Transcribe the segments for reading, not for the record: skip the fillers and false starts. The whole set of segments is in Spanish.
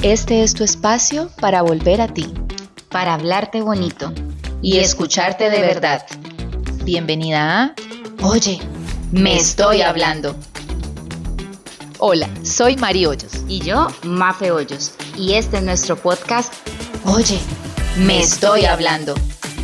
Este es tu espacio para volver a ti, para hablarte bonito y escucharte de verdad. Bienvenida a Oye, me estoy hablando. Hola, soy Mari Hoyos. Y yo, Mafe Hoyos. Y este es nuestro podcast Oye, me estoy hablando.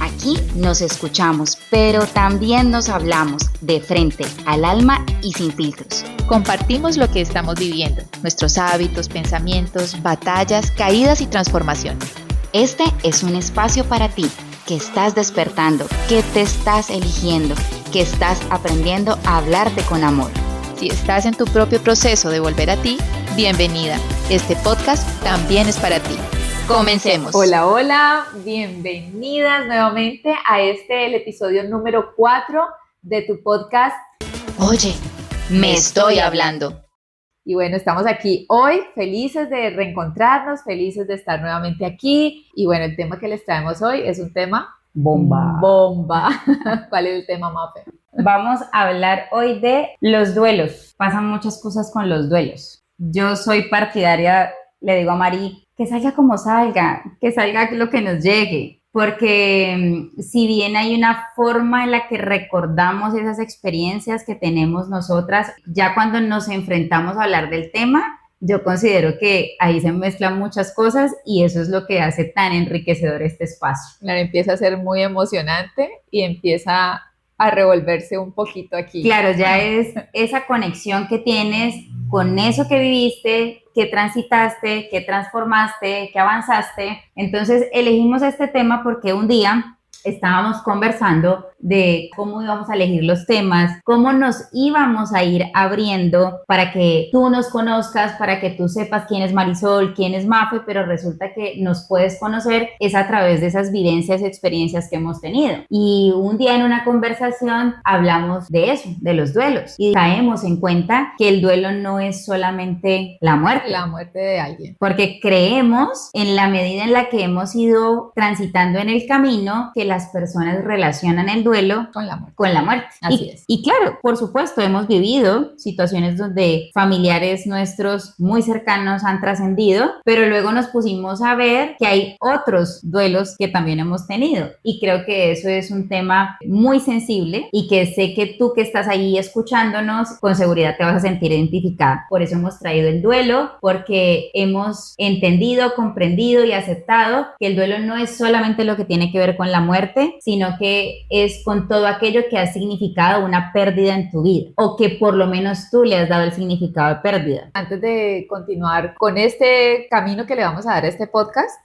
Aquí nos escuchamos, pero también nos hablamos de frente al alma y sin filtros. Compartimos lo que estamos viviendo, nuestros hábitos, pensamientos, batallas, caídas y transformaciones. Este es un espacio para ti, que estás despertando, que te estás eligiendo, que estás aprendiendo a hablarte con amor. Si estás en tu propio proceso de volver a ti, bienvenida. Este podcast también es para ti. Comencemos. Hola, hola, bienvenidas nuevamente a el episodio número 4 de tu podcast Oye, me estoy hablando. Y bueno, estamos aquí hoy felices de reencontrarnos, felices de estar nuevamente aquí. Y bueno, el tema que les traemos hoy es un tema bomba. ¿Cuál es el tema, Mafe? Vamos a hablar hoy de los duelos. Pasan muchas cosas con los duelos. Yo soy partidaria, le digo a Mari, que salga como salga, que salga lo que nos llegue. Porque si bien hay una forma en la que recordamos esas experiencias que tenemos nosotras, ya cuando nos enfrentamos a hablar del tema, yo considero que ahí se mezclan muchas cosas y eso es lo que hace tan enriquecedor este espacio. Claro, empieza a ser muy emocionante y empieza a revolverse un poquito aquí. Claro, ya es esa conexión que tienes con eso que viviste, que transitaste, que transformaste, que avanzaste. Entonces elegimos este tema porque un día estábamos conversando de cómo íbamos a elegir los temas, cómo nos íbamos a ir abriendo para que tú nos conozcas, para que tú sepas quién es Marisol, quién es Mafe, pero resulta que nos puedes conocer es a través de esas vivencias y experiencias que hemos tenido. Y un día en una conversación hablamos de eso, de los duelos, y caemos en cuenta que el duelo no es solamente la muerte de alguien. Porque creemos, en la medida en la que hemos ido transitando en el camino, que las personas relacionan el duelo con la muerte. Así es. Y claro, por supuesto, hemos vivido situaciones donde familiares nuestros muy cercanos han trascendido, pero luego nos pusimos a ver que hay otros duelos que también hemos tenido. Y creo que eso es un tema muy sensible y que sé que tú que estás ahí escuchándonos, con seguridad te vas a sentir identificada. Por eso hemos traído el duelo, porque hemos entendido, comprendido y aceptado que el duelo no es solamente lo que tiene que ver con la muerte, sino que es con todo aquello que ha significado una pérdida en tu vida o que por lo menos tú le has dado el significado de pérdida. Antes de continuar con este camino que le vamos a dar a este podcast,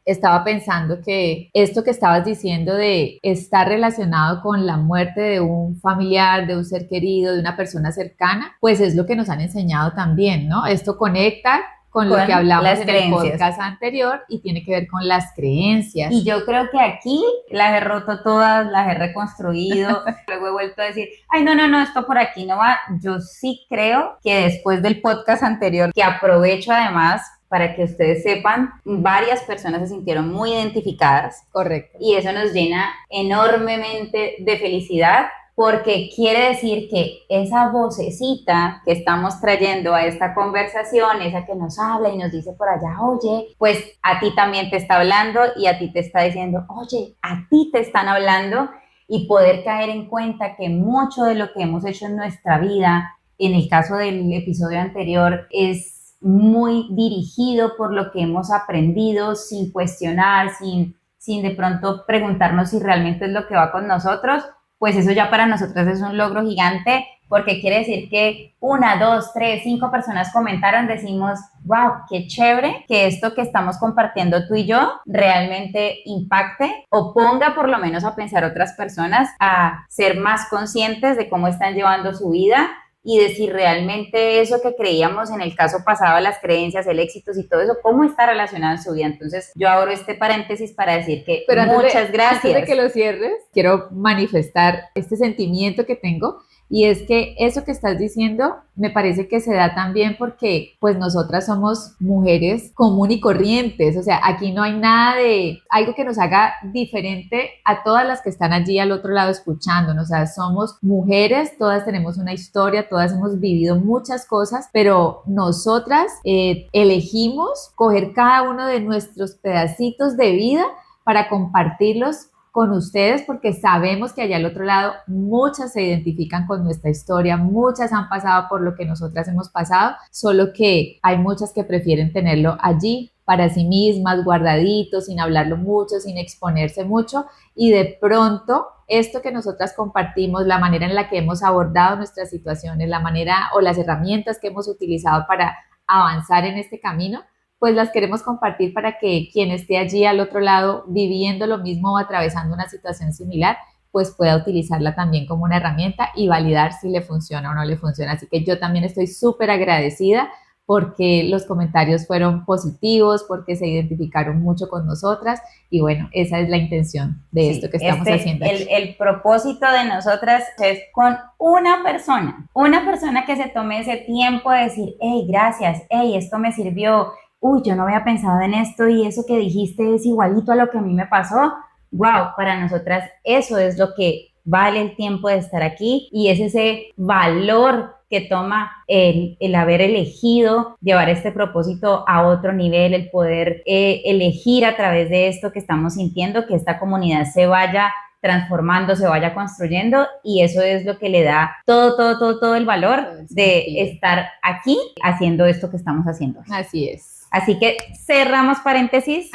estaba pensando que esto que estabas diciendo de estar relacionado con la muerte de un familiar, de un ser querido, de una persona cercana, pues es lo que nos han enseñado también, ¿no? Esto conecta con lo que hablamos en el podcast anterior y tiene que ver con las creencias. Y yo creo que aquí las he roto todas, las he reconstruido, luego he vuelto a decir, ay, no, esto por aquí no va. Yo sí creo que después del podcast anterior, que aprovecho además para que ustedes sepan, varias personas se sintieron muy identificadas. Correcto. Y eso nos llena enormemente de felicidad, porque quiere decir que esa vocecita que estamos trayendo a esta conversación, esa que nos habla y nos dice por allá, oye, pues a ti también te está hablando y a ti te está diciendo, oye, a ti te están hablando, y poder caer en cuenta que mucho de lo que hemos hecho en nuestra vida, en el caso del episodio anterior, es muy dirigido por lo que hemos aprendido sin cuestionar, sin de pronto preguntarnos si realmente es lo que va con nosotros. Pues eso ya para nosotros es un logro gigante, porque quiere decir que 1, 2, 3, 5 personas comentaron, decimos, wow, qué chévere que esto que estamos compartiendo tú y yo realmente impacte o ponga por lo menos a pensar otras personas a ser más conscientes de cómo están llevando su vida y de si realmente eso que creíamos en el caso pasado, las creencias, el éxito y todo eso, cómo está relacionado en su vida. Entonces yo abro este paréntesis para decir que muchas gracias. Antes de que lo cierres, quiero manifestar este sentimiento que tengo Y es que eso que estás diciendo me parece que se da también porque pues nosotras somos mujeres común y corrientes, o sea, aquí no hay nada de algo que nos haga diferente a todas las que están allí al otro lado escuchándonos, o sea, somos mujeres, todas tenemos una historia, todas hemos vivido muchas cosas, pero nosotras elegimos coger cada uno de nuestros pedacitos de vida para compartirlos con ustedes porque sabemos que allá al otro lado muchas se identifican con nuestra historia, muchas han pasado por lo que nosotras hemos pasado, solo que hay muchas que prefieren tenerlo allí para sí mismas, guardadito, sin hablarlo mucho, sin exponerse mucho y de pronto esto que nosotras compartimos, la manera en la que hemos abordado nuestras situaciones, la manera o las herramientas que hemos utilizado para avanzar en este camino, pues las queremos compartir para que quien esté allí al otro lado viviendo lo mismo o atravesando una situación similar, pues pueda utilizarla también como una herramienta y validar si le funciona o no le funciona. Así que yo también estoy súper agradecida porque los comentarios fueron positivos, porque se identificaron mucho con nosotras y bueno, esa es la intención de esto que estamos haciendo aquí. El propósito de nosotras es con una persona que se tome ese tiempo de decir, hey, gracias, hey, esto me sirvió, uy, yo no había pensado en esto y eso que dijiste es igualito a lo que a mí me pasó. Wow, para nosotras eso es lo que vale el tiempo de estar aquí y es ese valor que toma el haber elegido llevar este propósito a otro nivel, el poder elegir a través de esto que estamos sintiendo, que esta comunidad se vaya transformando, se vaya construyendo y eso es lo que le da todo el valor de estar aquí haciendo esto que estamos haciendo. Así es. Así que cerramos paréntesis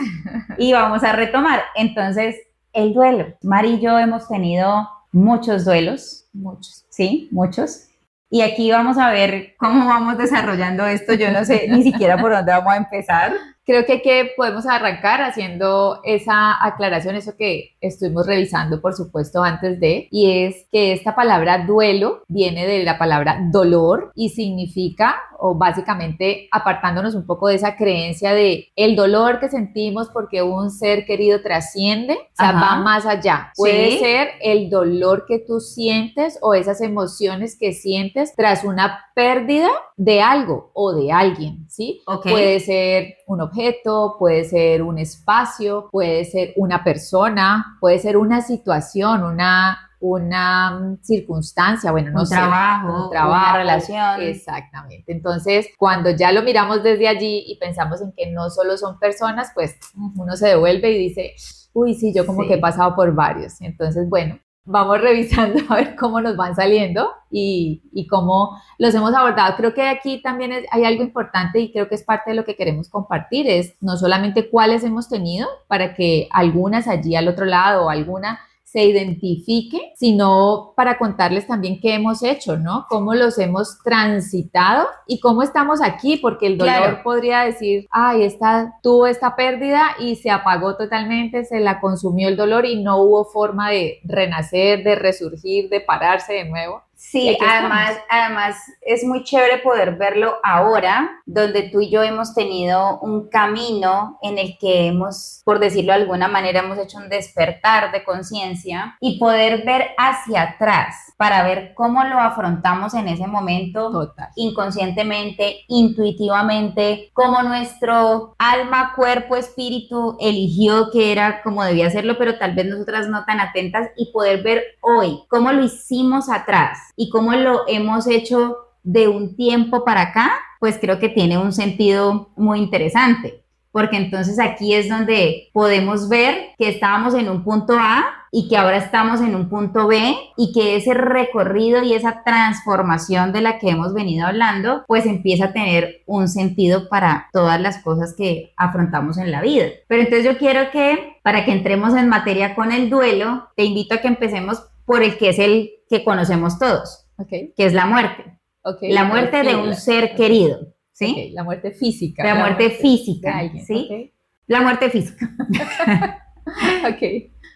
y vamos a retomar. Entonces, el duelo. Mari y yo hemos tenido muchos duelos. Muchos. Sí, muchos. Y aquí vamos a ver cómo vamos desarrollando esto. Yo no sé ni siquiera por dónde vamos a empezar. Creo que podemos arrancar haciendo esa aclaración, eso que estuvimos revisando, por supuesto, antes de, y es que esta palabra duelo viene de la palabra dolor y significa, o básicamente apartándonos un poco de esa creencia de el dolor que sentimos porque un ser querido trasciende, o sea, va más allá. Puede ser el dolor que tú sientes o esas emociones que sientes tras una pérdida de algo o de alguien, ¿sí? Puede ser un objeto, puede ser un espacio, puede ser una persona, puede ser una situación, una circunstancia, bueno, no sé, un trabajo, una relación. Exactamente. Entonces, cuando ya lo miramos desde allí y pensamos en que no solo son personas, pues uno se devuelve y dice, uy, sí, yo como que he pasado por varios. Entonces, bueno, vamos revisando a ver cómo nos van saliendo y cómo los hemos abordado. Creo que aquí también hay algo importante y creo que es parte de lo que queremos compartir, es no solamente cuáles hemos tenido para que algunas allí al otro lado o alguna se identifique, sino para contarles también qué hemos hecho, ¿no? Cómo los hemos transitado y cómo estamos aquí, porque el dolor podría decir, ay, tuvo esta pérdida y se apagó totalmente, se la consumió el dolor y no hubo forma de renacer, de resurgir, de pararse de nuevo. Sí, además es muy chévere poder verlo ahora, donde tú y yo hemos tenido un camino en el que hemos, por decirlo de alguna manera, hemos hecho un despertar de conciencia y poder ver hacia atrás para ver cómo lo afrontamos en ese momento, inconscientemente, intuitivamente, cómo nuestro alma, cuerpo, espíritu eligió que era como debía hacerlo, pero tal vez nosotras no tan atentas y poder ver hoy cómo lo hicimos atrás y cómo lo hemos hecho de un tiempo para acá, pues creo que tiene un sentido muy interesante, porque entonces aquí es donde podemos ver que estábamos en un punto A y que ahora estamos en un punto B y que ese recorrido y esa transformación de la que hemos venido hablando, pues empieza a tener un sentido para todas las cosas que afrontamos en la vida. Pero entonces yo quiero que, para que entremos en materia con el duelo, te invito a que empecemos por el que es el que conocemos todos, que es la muerte. La muerte de un ser querido, ¿sí? La muerte física. La muerte física, de alguien, ¿sí? La muerte física.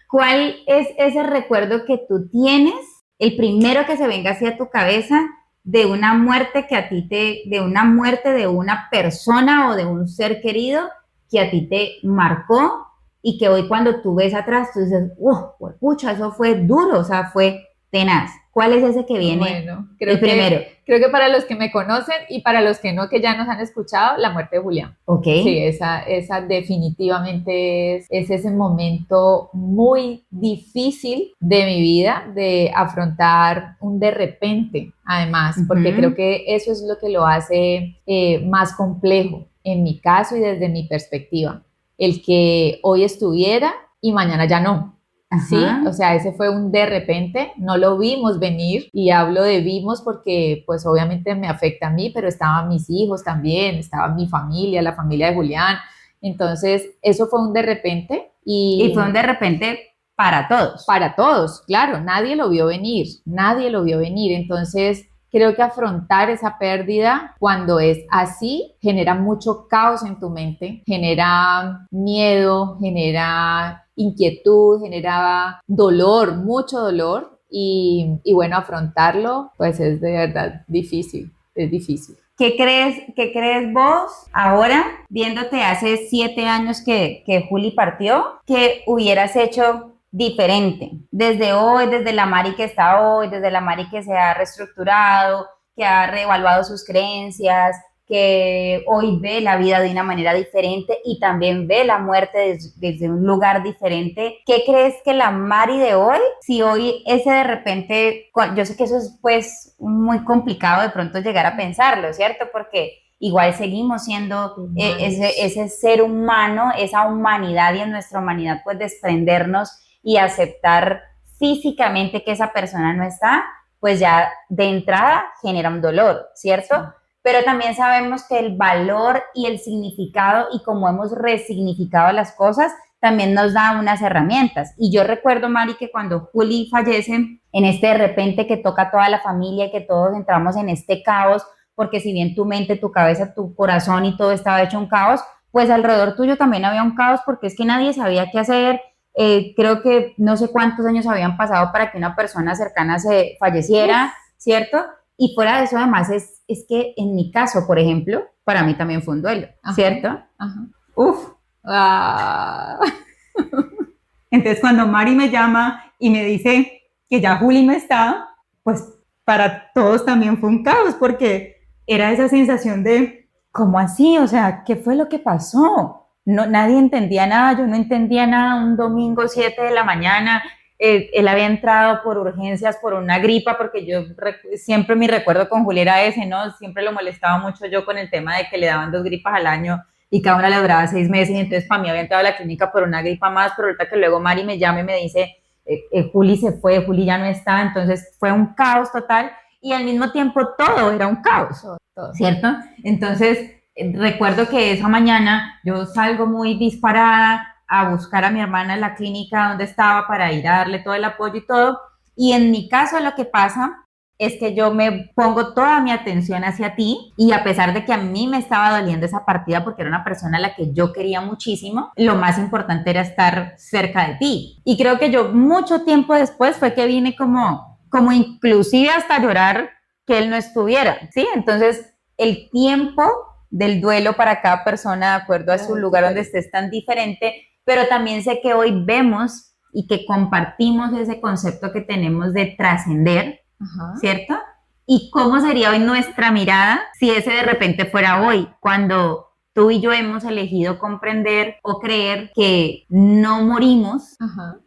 ¿Cuál es ese recuerdo que tú tienes, el primero que se venga hacia tu cabeza de una muerte de una muerte de una persona o de un ser querido que a ti te marcó y que hoy cuando tú ves atrás tú dices, pucha, eso fue duro, o sea, fue tenaz. ¿Cuál es ese que viene? Bueno, el primero. Creo que para los que me conocen y para los que no, que ya nos han escuchado, la muerte de Julián. Ok. Sí, esa definitivamente es ese momento muy difícil de mi vida, de afrontar un de repente, además, porque creo que eso es lo que lo hace más complejo, en mi caso y desde mi perspectiva. El que hoy estuviera y mañana ya no. Sí, o sea, ese fue un de repente, no lo vimos venir, y hablo de vimos porque pues obviamente me afecta a mí, pero estaban mis hijos también, estaba mi familia, la familia de Julián, entonces eso fue un de repente. Y fue un de repente para todos. Para todos, claro, nadie lo vio venir, entonces creo que afrontar esa pérdida cuando es así genera mucho caos en tu mente, genera miedo, genera inquietud, genera dolor, mucho dolor, y bueno, afrontarlo pues es de verdad difícil, es difícil. ¿Qué crees vos ahora, viéndote hace 7 años que Juli partió, que hubieras hecho diferente? Desde hoy, desde la Mari que está hoy, desde la Mari que se ha reestructurado, que ha reevaluado sus creencias, que hoy ve la vida de una manera diferente y también ve la muerte desde un lugar diferente. ¿Qué crees que la Mari de hoy, si hoy ese de repente, yo sé que eso es pues muy complicado de pronto llegar a pensarlo, ¿cierto? Porque igual seguimos siendo ese ser humano, esa humanidad, y en nuestra humanidad pues desprendernos y aceptar físicamente que esa persona no está, pues ya de entrada genera un dolor, ¿cierto? Sí. Pero también sabemos que el valor y el significado y cómo hemos resignificado las cosas también nos da unas herramientas. Y yo recuerdo, Mari, que cuando Juli fallece, en este de repente que toca a toda la familia y que todos entramos en este caos, porque si bien tu mente, tu cabeza, tu corazón y todo estaba hecho un caos, pues alrededor tuyo también había un caos, porque es que nadie sabía qué hacer. Creo que no sé cuántos años habían pasado para que una persona cercana se falleciera, ¿cierto? Y fuera de eso, además, es que en mi caso, por ejemplo, para mí también fue un duelo, ¿cierto? Ajá. Uf. Entonces, cuando Mari me llama y me dice que ya Juli no está, pues para todos también fue un caos, porque era esa sensación de, ¿cómo así? O sea, ¿qué fue lo que pasó? No, nadie entendía nada, yo no entendía nada. Un domingo 7 de la mañana, él había entrado por urgencias por una gripa, porque yo siempre mi recuerdo con Juli era ese, ¿no? Siempre lo molestaba mucho yo con el tema de que le daban 2 gripas al año y cada una le duraba 6 meses, y entonces para mí había entrado a la clínica por una gripa más, pero ahorita que luego Mari me llama y me dice, Juli se fue, Juli ya no está, entonces fue un caos total, y al mismo tiempo todo era un caos, ¿cierto? Entonces recuerdo que esa mañana yo salgo muy disparada a buscar a mi hermana en la clínica donde estaba para ir a darle todo el apoyo y todo, y en mi caso lo que pasa es que yo me pongo toda mi atención hacia ti, y a pesar de que a mí me estaba doliendo esa partida porque era una persona a la que yo quería muchísimo, lo más importante era estar cerca de ti. Y creo que yo mucho tiempo después fue que vine como inclusive hasta llorar que él no estuviera, ¿sí? Entonces el tiempo del duelo para cada persona, de acuerdo a su lugar donde esté, es tan diferente, pero también sé que hoy vemos y que compartimos ese concepto que tenemos de trascender, ¿cierto? ¿Y cómo sería hoy nuestra mirada si ese de repente fuera hoy, cuando tú y yo hemos elegido comprender o creer que no morimos,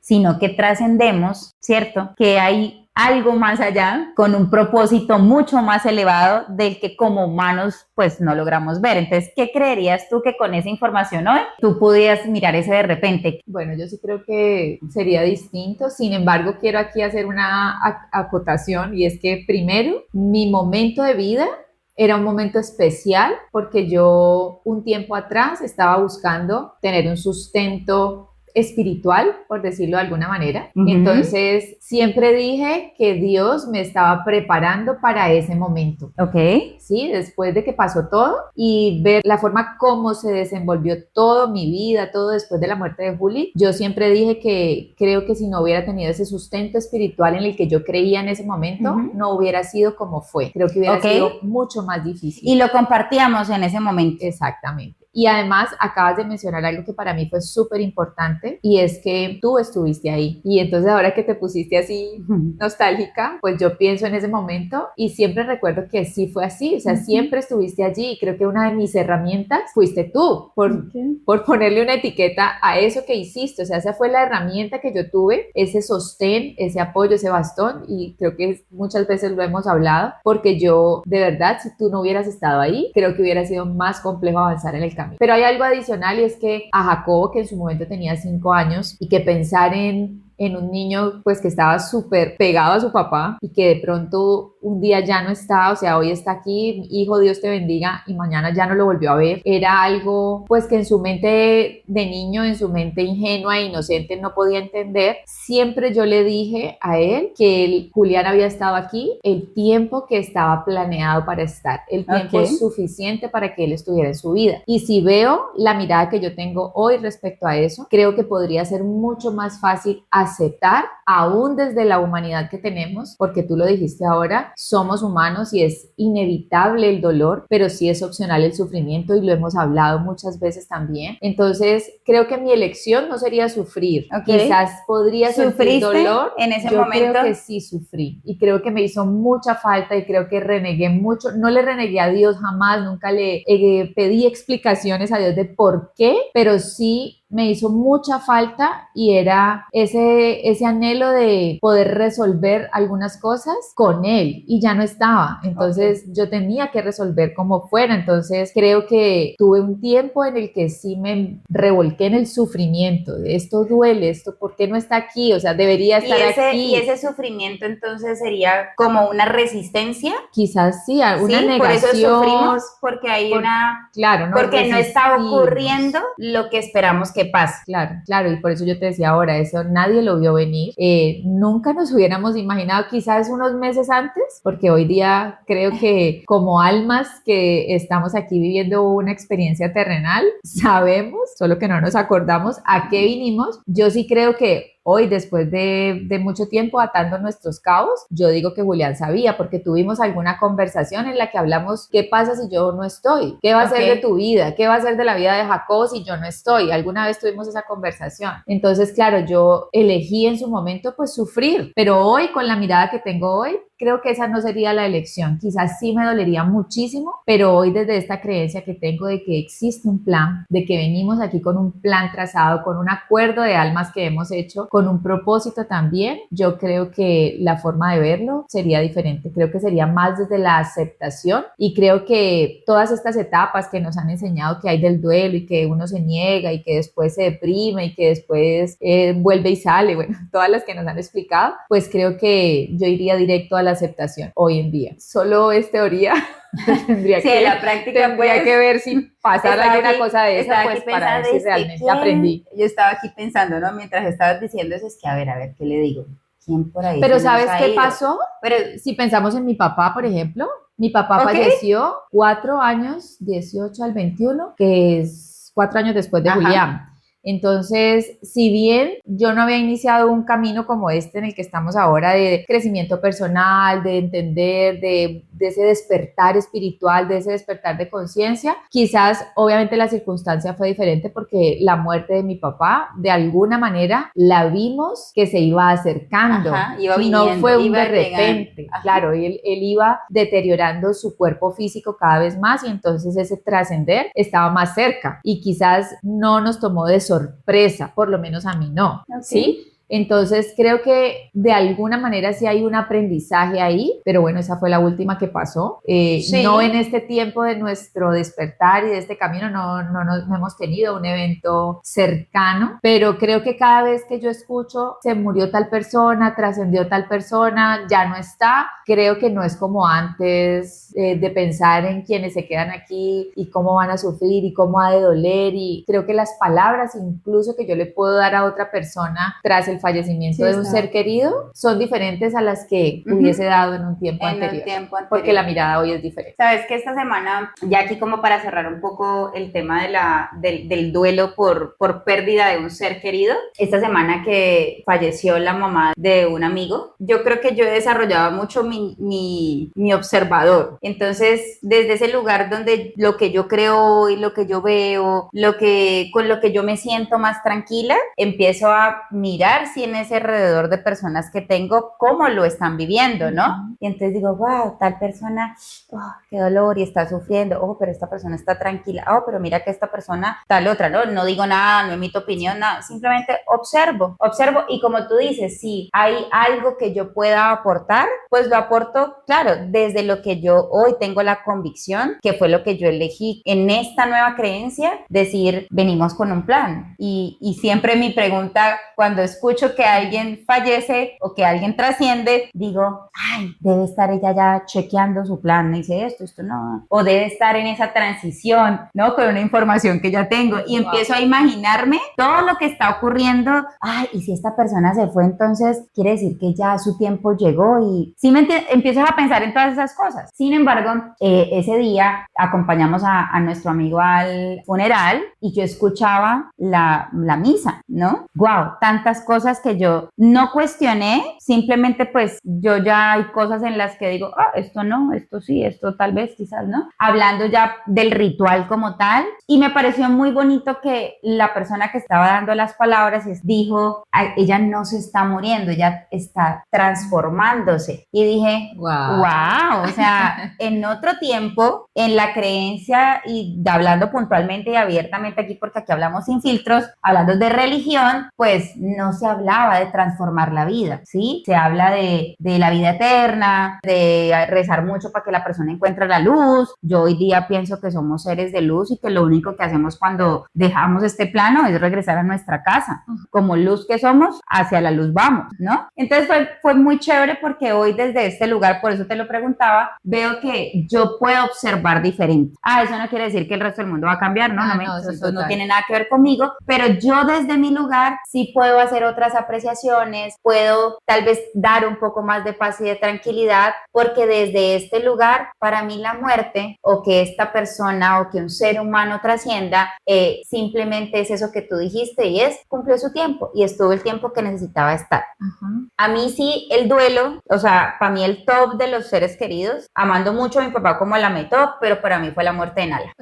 sino que trascendemos, ¿cierto? Que hay algo más allá, con un propósito mucho más elevado del que como humanos pues no logramos ver. Entonces, ¿qué creerías tú que con esa información hoy tú pudieras mirar ese de repente? Bueno, yo sí creo que sería distinto. Sin embargo, quiero aquí hacer una acotación, y es que primero, mi momento de vida era un momento especial porque yo un tiempo atrás estaba buscando tener un sustento espiritual, por decirlo de alguna manera. Entonces siempre dije que Dios me estaba preparando para ese momento. Sí, después de que pasó todo y ver la forma como se desenvolvió toda mi vida, todo después de la muerte de Juli, yo siempre dije que creo que si no hubiera tenido ese sustento espiritual en el que yo creía en ese momento, no hubiera sido como fue. Creo que hubiera sido mucho más difícil. Y lo compartíamos en ese momento. Exactamente. Y además acabas de mencionar algo que para mí fue súper importante y es que tú estuviste ahí. Y entonces ahora que te pusiste así nostálgica, pues yo pienso en ese momento y siempre recuerdo que sí fue así, o sea, siempre estuviste allí y creo que una de mis herramientas fuiste tú por ponerle una etiqueta a eso que hiciste, o sea, esa fue la herramienta que yo tuve, ese sostén, ese apoyo, ese bastón y creo que muchas veces lo hemos hablado porque yo de verdad, si tú no hubieras estado ahí, creo que hubiera sido más complejo avanzar en el camino. Pero hay algo adicional y es que a Jacobo, que en su momento tenía 5 años y que pensar en un niño pues que estaba súper pegado a su papá y que de pronto un día ya no está, o sea, hoy está aquí, hijo, Dios te bendiga, y mañana ya no lo volvió a ver, era algo pues que en su mente de niño, en su mente ingenua e inocente no podía entender. Siempre yo le dije a él que Julián había estado aquí el tiempo que estaba planeado para estar, el tiempo suficiente para que él estuviera en su vida. Y si veo la mirada que yo tengo hoy respecto a eso, creo que podría ser mucho más fácil aceptar, aún desde la humanidad que tenemos, porque tú lo dijiste ahora, somos humanos y es inevitable el dolor, pero sí es opcional el sufrimiento y lo hemos hablado muchas veces también. Entonces, creo que mi elección no sería sufrir. Quizás podría sentir dolor. En ese yo momento? Creo que sí sufrí y creo que me hizo mucha falta y creo que renegué mucho. No le renegué a Dios jamás, nunca le pedí explicaciones a Dios de por qué, pero sí me hizo mucha falta y era ese anhelo de poder resolver algunas cosas con él y ya no estaba, entonces yo tenía que resolver como fuera, entonces creo que tuve un tiempo en el que sí me revolqué en el sufrimiento, de esto duele, esto ¿por qué no está aquí? O sea, debería estar aquí. Y ese sufrimiento entonces sería como una resistencia. Quizás sí, una negación. Por eso sufrimos, porque hay claro, no, porque no está ocurriendo lo que esperamos que pase. Claro, y por eso yo te decía ahora, eso nadie lo vio venir, nunca nos hubiéramos imaginado, quizás unos meses antes, porque hoy día creo que como almas que estamos aquí viviendo una experiencia terrenal, sabemos, solo que no nos acordamos a qué vinimos. Yo sí creo que hoy, después de mucho tiempo atando nuestros cabos, yo digo que Julián sabía, porque tuvimos alguna conversación en la que hablamos, ¿qué pasa si yo no estoy? ¿Qué va a ser de tu vida? ¿Qué va a ser de la vida de Jacob si yo no estoy? Alguna vez tuvimos esa conversación. Entonces, claro, yo elegí en su momento pues sufrir, pero hoy, con la mirada que tengo hoy, creo que esa no sería la elección. Quizás sí me dolería muchísimo, pero hoy desde esta creencia que tengo de que existe un plan, de que venimos aquí con un plan trazado, con un acuerdo de almas que hemos hecho, con un propósito también, yo creo que la forma de verlo sería diferente. Creo que sería más desde la aceptación y creo que todas estas etapas que nos han enseñado que hay del duelo y que uno se niega y que después se deprime y que después vuelve y sale, bueno, todas las que nos han explicado, pues creo que yo iría directo a la aceptación hoy en día. Solo es teoría. tendría la práctica tendría que ver si pasara alguna cosa de esa, pues para ver si realmente aprendí. Yo estaba aquí pensando, ¿no? Mientras estabas diciendo eso, es que a ver, ¿qué le digo? ¿Quién por ahí? Pero ¿sabes qué pasó? Pero si pensamos en mi papá, por ejemplo, mi papá falleció 4 años, 18 al 21, que es 4 años después de Julián. Entonces, si bien yo no había iniciado un camino como este en el que estamos ahora de crecimiento personal, de entender, de ese despertar espiritual, de ese despertar de conciencia, quizás obviamente la circunstancia fue diferente porque la muerte de mi papá, de alguna manera, la vimos que se iba acercando. No fue un de repente. Claro, él iba deteriorando su cuerpo físico cada vez más y entonces ese trascender estaba más cerca y quizás no nos tomó de sorpresa, por lo menos a mí no, ¿sí? Entonces creo que de alguna manera sí hay un aprendizaje ahí, pero bueno, esa fue la última que pasó. No en este tiempo de nuestro despertar y de este camino, no hemos tenido un evento cercano, pero creo que cada vez que yo escucho se murió tal persona, trascendió tal persona, ya no está, creo que no es como antes de pensar en quienes se quedan aquí y cómo van a sufrir y cómo ha de doler, y creo que las palabras incluso que yo le puedo dar a otra persona tras el el fallecimiento de un ser querido son diferentes a las que hubiese dado en un tiempo anterior. Porque la mirada hoy es diferente. Sabes que esta semana, ya aquí como para cerrar un poco el tema del duelo por pérdida de un ser querido, esta semana que falleció la mamá de un amigo, yo creo que yo desarrollaba mucho mi observador. Entonces, desde ese lugar donde lo que yo creo hoy, lo que yo veo, con lo que yo me siento más tranquila, empiezo a mirar si en ese alrededor de personas que tengo, cómo lo están viviendo, ¿no? Y entonces digo, wow, tal persona, oh, qué dolor y está sufriendo, oh, pero esta persona está tranquila, oh, pero mira que esta persona, tal otra, no digo nada, no emito opinión, nada, simplemente observo y como tú dices, si hay algo que yo pueda aportar, pues lo aporto, claro, desde lo que yo hoy tengo la convicción, que fue lo que yo elegí en esta nueva creencia, decir, venimos con un plan. Y siempre mi pregunta cuando escucho que alguien fallece o que alguien trasciende, digo, ay, debe estar ella ya chequeando su plan, dice esto no, o debe estar en esa transición, ¿no? Con una información que ya tengo y empiezo a imaginarme todo lo que está ocurriendo. Ay, y si esta persona se fue, entonces quiere decir que ya su tiempo llegó y sí empiezo a pensar en todas esas cosas. Sin embargo, ese día acompañamos a nuestro amigo al funeral y yo escuchaba la misa, ¿no? Wow, tantas cosas que yo no cuestioné, simplemente pues yo ya hay cosas en las que digo, esto no, esto sí, esto tal vez, quizás no, hablando ya del ritual como tal, y me pareció muy bonito que la persona que estaba dando las palabras dijo, ella no se está muriendo, ella está transformándose, y dije, wow, o sea, en otro tiempo, en la creencia y hablando puntualmente y abiertamente aquí, porque aquí hablamos sin filtros, hablando de religión, pues no se hablaba de transformar la vida, ¿sí? Se habla de la vida eterna, de rezar mucho para que la persona encuentre la luz. Yo hoy día pienso que somos seres de luz y que lo único que hacemos cuando dejamos este plano es regresar a nuestra casa. Como luz que somos, hacia la luz vamos, ¿no? Entonces fue muy chévere porque hoy desde este lugar, por eso te lo preguntaba, veo que yo puedo observar diferente. Eso no quiere decir que el resto del mundo va a cambiar, ¿no? Eso no tiene nada que ver conmigo, pero yo desde mi lugar sí puedo hacer otras apreciaciones, puedo tal vez dar un poco más de paz y de tranquilidad, porque desde este lugar, para mí la muerte o que esta persona o que un ser humano trascienda, simplemente es eso que tú dijiste y cumplió su tiempo y estuvo el tiempo que necesitaba estar. A mí sí el duelo, o sea, para mí el top de los seres queridos, amando mucho a mi papá como la top, pero para mí fue la muerte de Nala.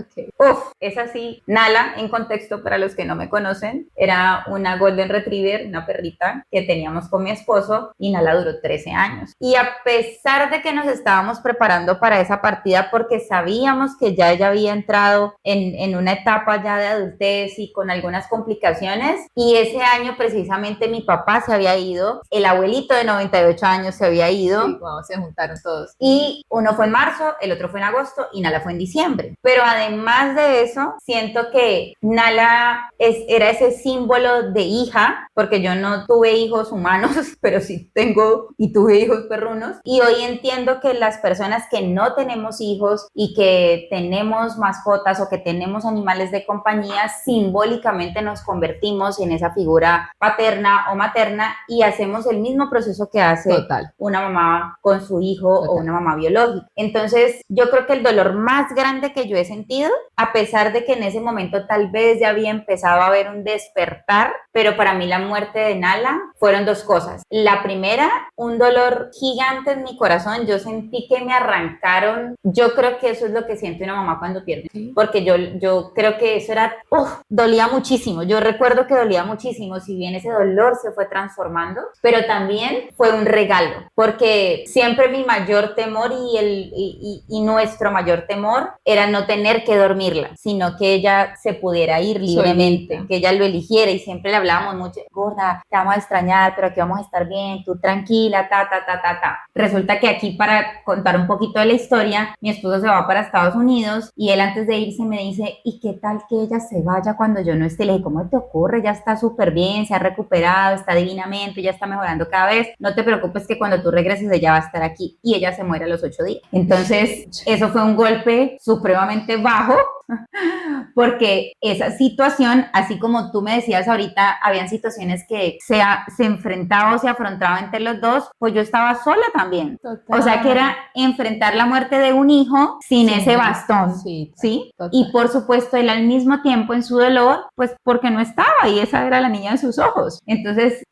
Es así, Nala, en contexto para los que no me conocen, era una Golden Retriever, una perrita que teníamos con mi esposo y Nala duró 13 años. Y a pesar de que nos estábamos preparando para esa partida porque sabíamos que ya ella había entrado en una etapa ya de adultez y con algunas complicaciones, y ese año precisamente mi papá se había ido, el abuelito de 98 años se había ido. Sí, wow, se juntaron todos. Y uno fue en marzo, el otro fue en agosto y Nala fue en diciembre. Pero además de eso, siento que Nala era ese símbolo de hija, porque yo no tuve hijos humanos, pero sí tengo y tuve hijos perrunos. Y hoy entiendo que las personas que no tenemos hijos y que tenemos mascotas o que tenemos animales de compañía, simbólicamente nos convertimos en esa figura paterna o materna y hacemos el mismo proceso que hace una mamá con su hijo o una mamá biológica. Entonces, yo creo que el dolor más grande que yo he sentido, a pesar de que en ese momento tal vez ya había empezado a haber un despertar, pero para mí la muerte de Nala fueron dos cosas. La primera, un dolor gigante en mi corazón. Yo sentí que me arrancaron. Yo creo que eso es lo que siente una mamá cuando pierde, porque yo creo que eso era, dolía muchísimo. Yo recuerdo que dolía muchísimo, si bien ese dolor se fue transformando, pero también fue un regalo, porque siempre mi mayor temor y nuestro mayor temor era no tener que dormirla, sino que ella se pudiera ir libremente, que ella lo eligiera, y siempre le hablábamos mucho, gorda, te vamos a extrañar, pero aquí vamos a estar bien, tú tranquila, Resulta que aquí, para contar un poquito de la historia, mi esposo se va para Estados Unidos y él antes de irse me dice, ¿y qué tal que ella se vaya cuando yo no esté? Le dije, ¿cómo te ocurre? Ya está súper bien, se ha recuperado, está divinamente, ya está mejorando cada vez, no te preocupes que cuando tú regreses ella va a estar aquí, y ella se muere a los 8 días. Entonces, eso fue un golpe supremamente bajo, porque esa situación, así como tú me decías ahorita, habían situaciones que se enfrentaba o se afrontaba entre los dos, pues yo estaba sola también. Total. O sea que era enfrentar la muerte de un hijo sin ese bastón, Sí, ¿sí? total. Y por supuesto él al mismo tiempo en su dolor, pues porque no estaba y esa era la niña de sus ojos. Entonces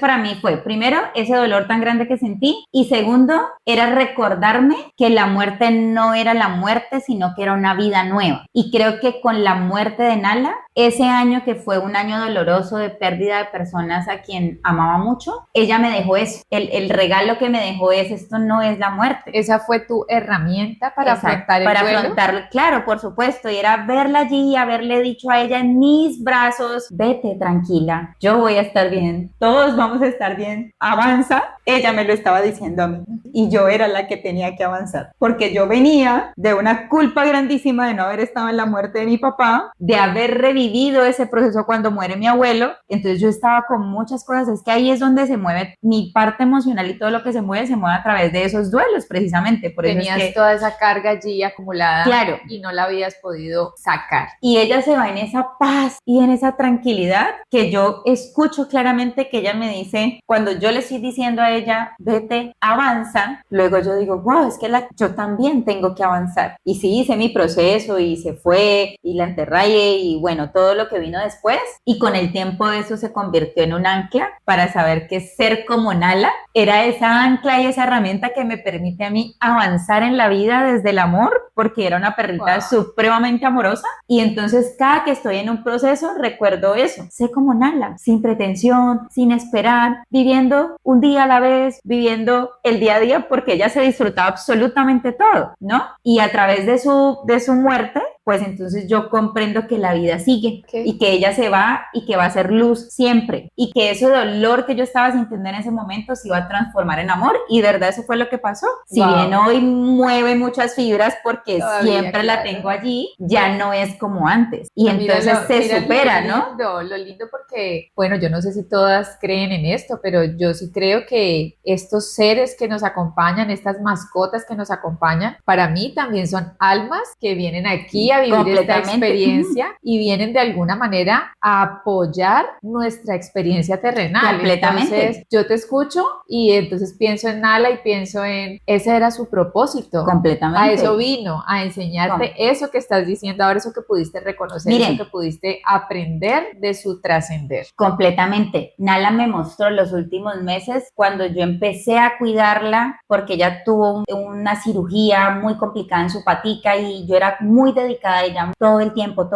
para mí fue, primero, ese dolor tan grande que sentí, y segundo, era recordarme que la muerte no era la muerte, sino que era una vida nueva. Y creo que con la muerte de Nala, ese año que fue un año doloroso de pérdida de personas a quien amaba mucho, ella me dejó eso. El regalo que me dejó es, esto no es la muerte. Esa fue tu herramienta para afrontar el para duelo. afrontarlo, claro, por supuesto, y era verla allí y haberle dicho a ella en mis brazos, vete tranquila, yo voy a estar bien, todos vamos a estar bien, avanza. Ella me lo estaba diciendo a mí y yo era la que tenía que avanzar, porque yo venía de una culpa grandísima de no haber estado en la muerte de mi papá, de haber revivido ese proceso cuando muere mi abuelo. Entonces yo estaba con muchas cosas, es que ahí es donde se mueve mi parte emocional, y todo lo que se mueve a través de esos duelos, precisamente. Por eso Tenías es que, toda esa carga allí acumulada, claro, y no la habías podido sacar. y ella se va en esa paz y en esa tranquilidad, que yo escucho claramente que ella me dice, cuando yo le estoy diciendo a ella, vete, avanza, luego yo digo, wow, es que yo también tengo que avanzar. Y sí, hice mi proceso y se fue y la enterré y bueno, todo lo que vino después, y con el tiempo eso se convirtió en un ancla para saber que ser como Nala era esa ancla y esa herramienta que me permite a mí avanzar en la vida desde el amor, porque era una perrita supremamente amorosa. Y entonces cada que estoy en un proceso recuerdo eso, sé como Nala, sin pretensión, sin esperar, viviendo un día a la vez, viviendo el día a día, porque ella se disfrutaba absolutamente todo, ¿no? Y a través de su muerte, pues entonces yo comprendo que la vida sigue, y que ella se va y que va a ser luz siempre, y que ese dolor que yo estaba sintiendo en ese momento se iba a transformar en amor, y de verdad eso fue lo que pasó. Si bien hoy mueve muchas fibras porque siempre la tengo allí, ya no es como antes, y entonces se supera, ¿no? Lo lindo, porque, bueno, yo no sé si todas creen en esto, pero yo sí creo que estos seres que nos acompañan, estas mascotas que nos acompañan, para mí también son almas que vienen aquí a vivir esta experiencia y vienen de alguna manera a apoyar nuestra experiencia terrenal. Completamente. Entonces yo te escucho y entonces pienso en Nala y pienso en, ese era su propósito. Completamente. A eso vino, a enseñarte eso que estás diciendo ahora, eso que pudiste reconocer, eso que pudiste aprender de su trascender. Completamente. Nala me mostró los últimos meses, cuando yo empecé a cuidarla, porque ella tuvo una cirugía muy complicada en su patica y yo era muy dedicada a ella todo el tiempo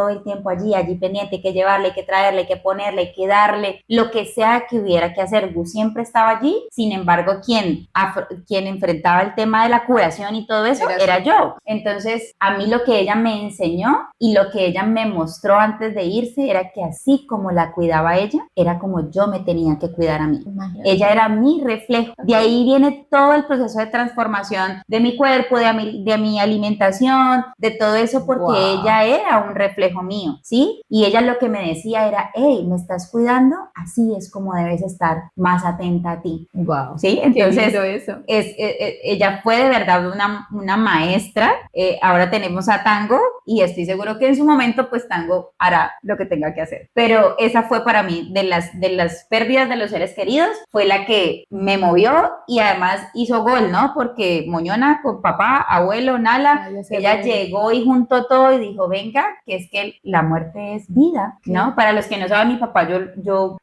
allí pendiente, hay que llevarle, hay que traerle, hay que ponerle, hay que darle, lo que sea que hubiera que hacer. Gus siempre estaba allí, sin embargo, quien enfrentaba el tema de la curación y todo eso era yo. Entonces, a mí lo que ella me enseñó y lo que ella me mostró antes de irse era que así como la cuidaba ella, era como yo me tenía que cuidar a mí. Imagínate. Ella era mi reflejo. De ahí viene todo el proceso de transformación de mi cuerpo, de mi alimentación, de todo eso, porque ella era un reflejo mío, ¿sí? Y ella lo que me decía era, hey, ¿me estás cuidando? Así es como debes estar más atenta a ti. Wow. ¿Sí? Entonces, qué lindo eso. Ella fue de verdad una maestra. Ahora tenemos a Tango y estoy seguro que en su momento pues Tango hará lo que tenga que hacer. Pero esa fue para mí, de las pérdidas de los seres queridos, fue la que me movió y además hizo gol, ¿no? Porque Moñona con papá, abuelo, Nala, ella llegó y juntó todo y dijo, venga, que es que la muerte es vida, ¿no? Para los que no saben, mi papá,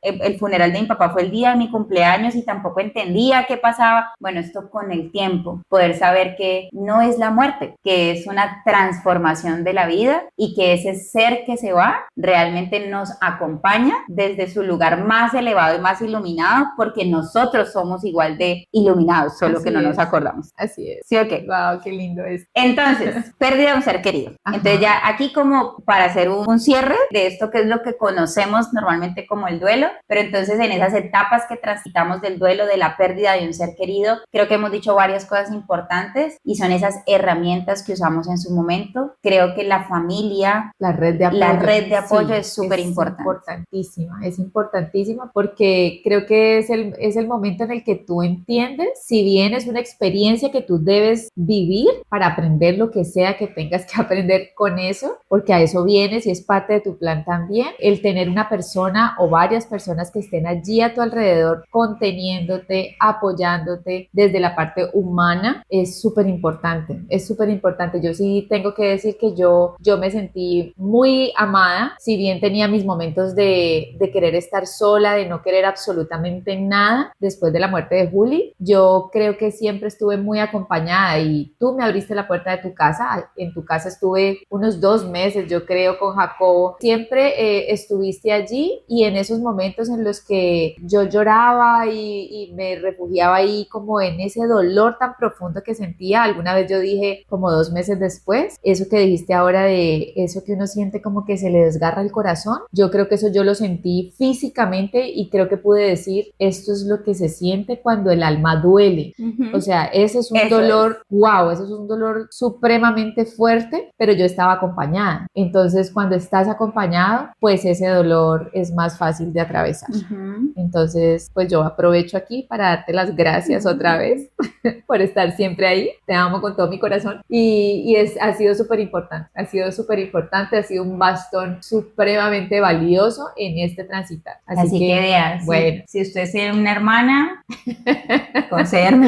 el funeral de mi papá fue el día de mi cumpleaños y tampoco entendía qué pasaba. Bueno, esto con el tiempo, poder saber que no es la muerte, que es una transformación de la vida y que ese ser que se va realmente nos acompaña desde su lugar más elevado y más iluminado, porque nosotros somos igual de iluminados, solo que no nos acordamos. Así es. ¿Sí o qué? Wow, qué lindo es. Entonces, pérdida de un ser querido. Ajá. Entonces ya aquí, como para hacer un cierre de esto, que es lo que conocemos normalmente como el duelo, pero entonces en esas etapas que transitamos del duelo, de la pérdida de un ser querido, creo que hemos dicho varias cosas importantes y son esas herramientas que usamos en su momento. Creo que la familia, la red de apoyo es súper importante. Es importantísima porque creo que es el momento en el que tú entiendes, si bien es una experiencia que tú debes vivir para aprender lo que sea que tengas que aprender con eso, porque a eso vienes y es parte de tu plan también, el tener una persona o varias personas que estén allí a tu alrededor conteniéndote, apoyándote desde la parte humana es súper importante, es súper importante. Yo sí tengo que decir que yo me sentí muy amada, si bien tenía mis momentos de querer estar sola, de no querer absolutamente nada después de la muerte de Juli. Yo creo que siempre estuve muy acompañada y tú me abriste la puerta de tu casa. En tu casa estuve unos 2 meses, yo creo, con Jacobo. Siempre estuviste allí y en esos momentos en los que yo lloraba y me refugiaba ahí como en ese dolor tan profundo que sentía, alguna vez yo dije como 2 meses después, eso que dijiste ahora de eso que uno siente como que se le desgarra el corazón, yo creo que eso yo lo sentí físicamente y creo que pude decir, esto es lo que se siente cuando el alma duele. O sea, ese es un dolor, wow, eso es un dolor supremamente fuerte, pero yo estaba acompañada. Entonces, cuando estás acompañado, pues ese dolor es más fácil de atravesar. Entonces, pues yo aprovecho aquí para darte las gracias otra vez por estar siempre ahí. Te amo con todo mi corazón y ha sido súper importante, ha sido un bastón supremamente valioso en este transitar. Así que veas, bueno, si usted tiene una hermana, conserven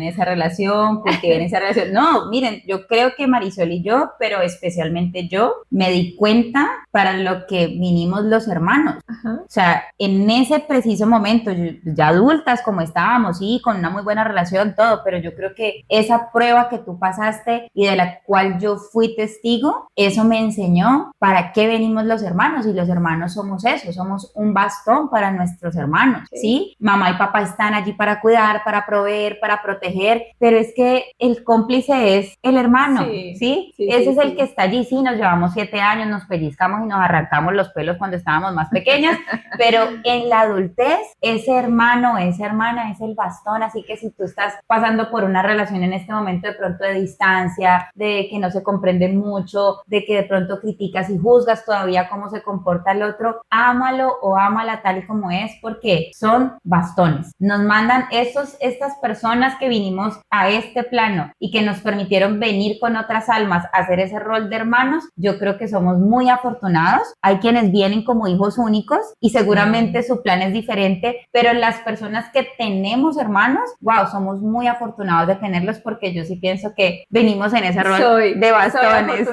esa relación, cultiven esa relación. No, miren, yo creo que Marisol y yo, pero especialmente yo, me di cuenta para lo que vinimos los hermanos. Ajá. O sea, en ese preciso momento, ya adultas como estábamos, sí, con una muy buena relación, todo, pero yo creo que esa prueba que tú pasaste y de la cual yo fui testigo, eso me enseñó para qué venimos los hermanos, y los hermanos somos eso, somos un bastón para nuestros hermanos, ¿sí? Mamá y papá están allí para cuidar, para proveer, para proteger, pero es que el cómplice es el hermano, ¿sí? Ese es el que está allí, sí, nos llevamos 7 años, nos pellizcamos y nos arrancamos los pelos cuando estábamos más pequeñas, pero en la adultez, ese hermano, esa hermana es el bastón, así que si tú estás pasando por una relación en este momento de pronto de distancia, de que no se comprende mucho, de que de pronto criticas y juzgas todavía cómo se comporta el otro, ámalo o ámala tal y como es, porque son bastones. Nos mandan estas personas que vinimos a este plano y que nos permitieron venir con otras almas a hacer ese rol de hermanos. Yo creo que somos muy afortunados. Hay quienes vienen como hijos únicos y seguramente su plan es diferente, pero las personas que tenemos hermanos, wow, somos muy afortunados de tenerlos, porque yo sí pienso que venimos en ese rol de bastones.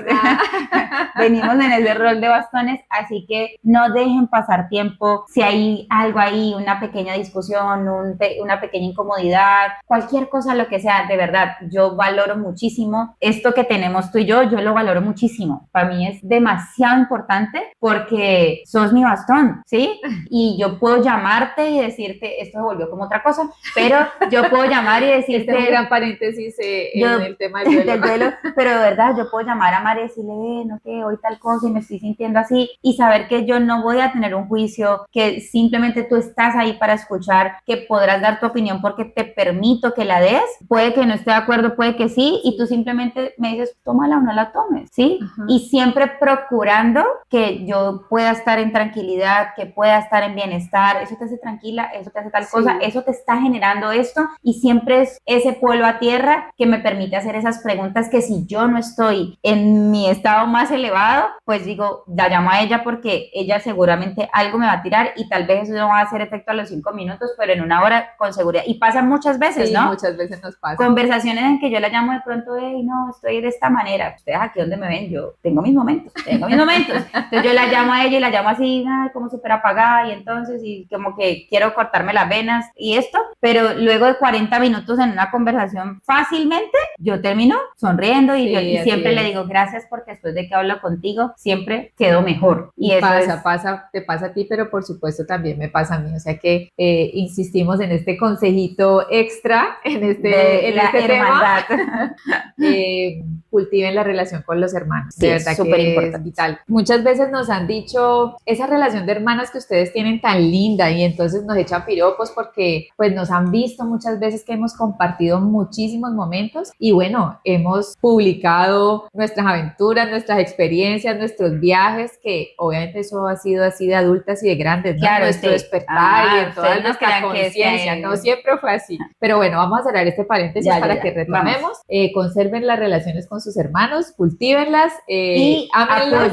Venimos en ese rol de bastones, así que no dejen pasar tiempo. Si hay algo ahí, una pequeña discusión, una pequeña incomodidad, cualquier cosa, lo que sea, de verdad, yo valoro muchísimo esto que tenemos tú y yo lo valoro muchísimo. Para mí es demasiado importante porque sos mi bastón, ¿sí? Y yo puedo llamarte y decirte, esto se volvió como otra cosa, pero yo puedo llamar y decirte... Este es un gran paréntesis en el tema del duelo. Pero de verdad, yo puedo llamar a María y decirle, no, que hoy tal cosa y me estoy sintiendo así, y saber que yo no voy a tener un juicio, que simplemente tú estás ahí para escuchar, que podrás dar tu opinión porque te permito que la des, puede que no esté de acuerdo, puede que sí, y tú simplemente me dices, tómala o no la tomes, ¿sí? Uh-huh. Y siempre procurando que yo pueda estar en tranquilidad, que pueda estar en bienestar, eso te hace tranquila, eso te hace tal cosa, eso te está generando esto, y siempre es ese pueblo a tierra que me permite hacer esas preguntas que si yo no estoy en mi estado más elevado, pues digo, la llamo a ella porque ella seguramente algo me va a tirar y tal vez eso no va a hacer efecto a los 5 minutos, pero en 1 hora con seguridad. Y pasa muchas veces, ¿no? Muchas veces nos pasa. Conversaciones en que yo la llamo de pronto, hey, no, estoy de esta manera. Ustedes aquí donde me ven, yo tengo mis momentos. Entonces yo la llamo a ella y la llamo así, como súper apagada, y entonces, y como que quiero cortarme las venas y esto, pero luego de 40 minutos en una conversación fácilmente, yo termino sonriendo y siempre le digo gracias porque después de que hablo contigo, siempre quedo mejor. Y eso te pasa a ti, pero por supuesto también me pasa a mí, o sea que insistimos en este consejito extra, en este tema. Cultiven la relación con los hermanos, de verdad que es vital. Muchas veces nos han dicho, esa relación de hermanas que ustedes tienen tienen tan linda y entonces nos echan piropos porque pues nos han visto muchas veces que hemos compartido muchísimos momentos y bueno, hemos publicado nuestras aventuras, nuestras experiencias, nuestros viajes, que obviamente eso ha sido así de adultas y de grandes, ¿no? Claro, Nuestro sí. despertar y en toda ustedes no nuestra crean que conciencia, no siempre fue así. Pero bueno, vamos a cerrar este paréntesis para que retomemos, conserven las relaciones con sus hermanos, cultívenlas y ámenlas.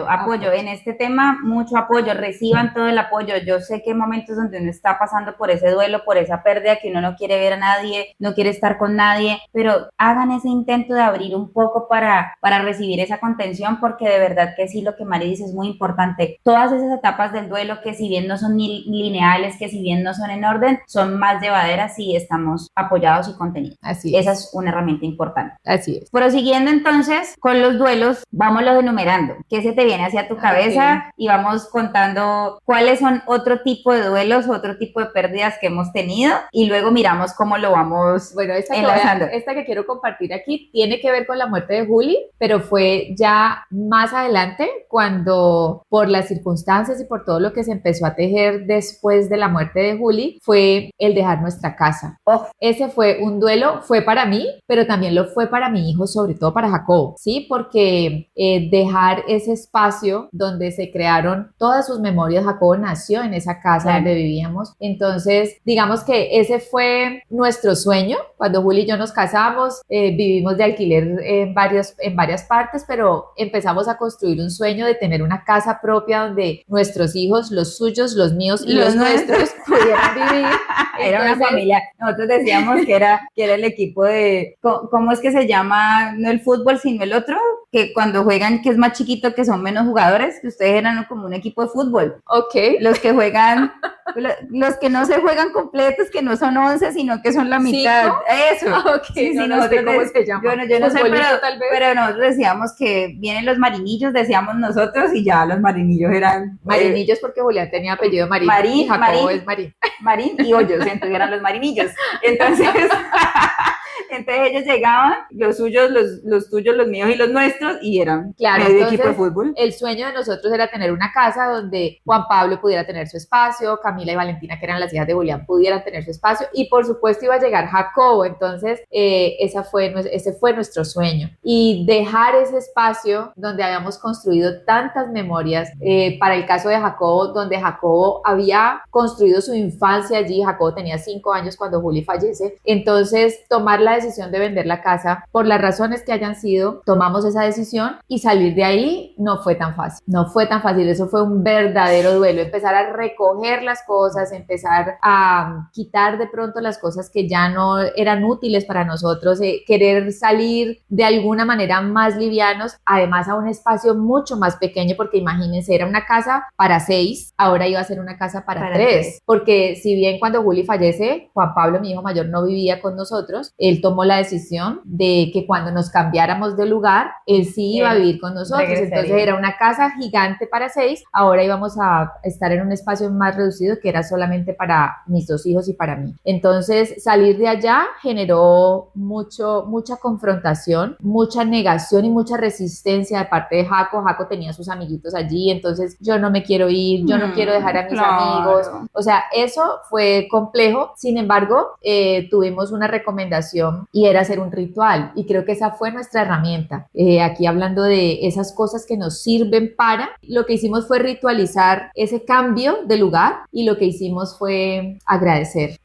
apoyo. En este tema, mucho apoyo, reciban todo el apoyo. Yo sé que hay momentos donde uno está pasando por ese duelo, por esa pérdida, que uno no quiere ver a nadie, no quiere estar con nadie, pero hagan ese intento de abrir un poco para recibir esa contención, porque de verdad que sí, lo que Mari dice es muy importante. Todas esas etapas del duelo, que si bien no son lineales, que si bien no son en orden, son más llevaderas si estamos apoyados y contenidos. Así es. Esa es una herramienta importante. Así es. Prosiguiendo entonces con los duelos, vámonos enumerando. ¿Qué se te viene hacia tu cabeza? Y vamos contando cuáles son otro tipo de duelos, otro tipo de pérdidas que hemos tenido, y luego miramos cómo lo vamos enlazando. Esta que quiero compartir aquí tiene que ver con la muerte de Juli, pero fue ya más adelante cuando, por las circunstancias y por todo lo que se empezó a tejer después de la muerte de Juli, fue el dejar nuestra casa. Ese fue un duelo, fue para mí, pero también lo fue para mi hijo, sobre todo para Jacobo, ¿sí? Porque dejar ese espacio donde se crearon todas sus memorias, Jacobo nació en esa casa donde vivíamos, entonces digamos que ese fue nuestro sueño. Cuando Juli y yo nos casamos, vivimos de alquiler en varias partes, pero empezamos a construir un sueño de tener una casa propia donde nuestros hijos, los suyos, los míos y los nuestros pudieran vivir. Era una familia. Nosotros decíamos que era el equipo de, ¿cómo es que se llama? No el fútbol, sino el otro, que cuando juegan, que es más chiquito, que son menos jugadores, que ustedes eran como un equipo de fútbol. Ok. Los que juegan, los que no se juegan completos, que no son 11, sino que son la mitad. ¿Cinco? Eso. Ok, sí, no sé cómo se llama. Yo no sé, pero nosotros decíamos que vienen los marinillos, decíamos nosotros, y ya los marinillos eran... Marinillos porque Julián tenía apellido Marín y Jacobo es Marín. Marín y Hoyos, entonces eran los marinillos. Entonces ellos llegaban, los suyos, los tuyos, los míos y los nuestros, y eran medio equipo de fútbol. El sueño de nosotros era tener una casa donde Juan Pablo pudiera tener su espacio, Camila y Valentina, que eran las hijas de Julián, pudieran tener su espacio, y por supuesto iba a llegar Jacobo. Entonces ese fue nuestro sueño, y dejar ese espacio donde habíamos construido tantas memorias, para el caso de Jacobo, donde Jacobo había construido su infancia allí. Jacobo tenía 5 años cuando Juli fallece, entonces tomar la decisión de vender la casa, por las razones que hayan sido, tomamos esa decisión, y salir de ahí no fue tan fácil, eso fue un verdadero duelo, empezar a recoger las cosas, empezar a quitar de pronto las cosas que ya no eran útiles para nosotros, querer salir de alguna manera más livianos, además a un espacio mucho más pequeño, porque imagínense, era una casa para 6, ahora iba a ser una casa para 3, porque si bien cuando Juli fallece, Juan Pablo, mi hijo mayor, no vivía con nosotros, él tomó la decisión de que cuando nos cambiáramos de lugar, él sí iba a vivir con nosotros, entonces era una casa gigante para 6, ahora íbamos a estar en un espacio más reducido que era solamente para mis 2 hijos y para mí. Entonces salir de allá generó mucha confrontación, mucha negación y mucha resistencia de parte de Jaco. Jaco tenía sus amiguitos allí, entonces yo no me quiero ir, yo no quiero dejar a mis amigos, o sea, eso fue complejo. Sin embargo, tuvimos una recomendación y era hacer un ritual, y creo que esa fue nuestra herramienta. Aquí hablando de esas cosas que nos sirven para, lo que hicimos fue ritualizar ese cambio de lugar, y lo que hicimos fue agradecer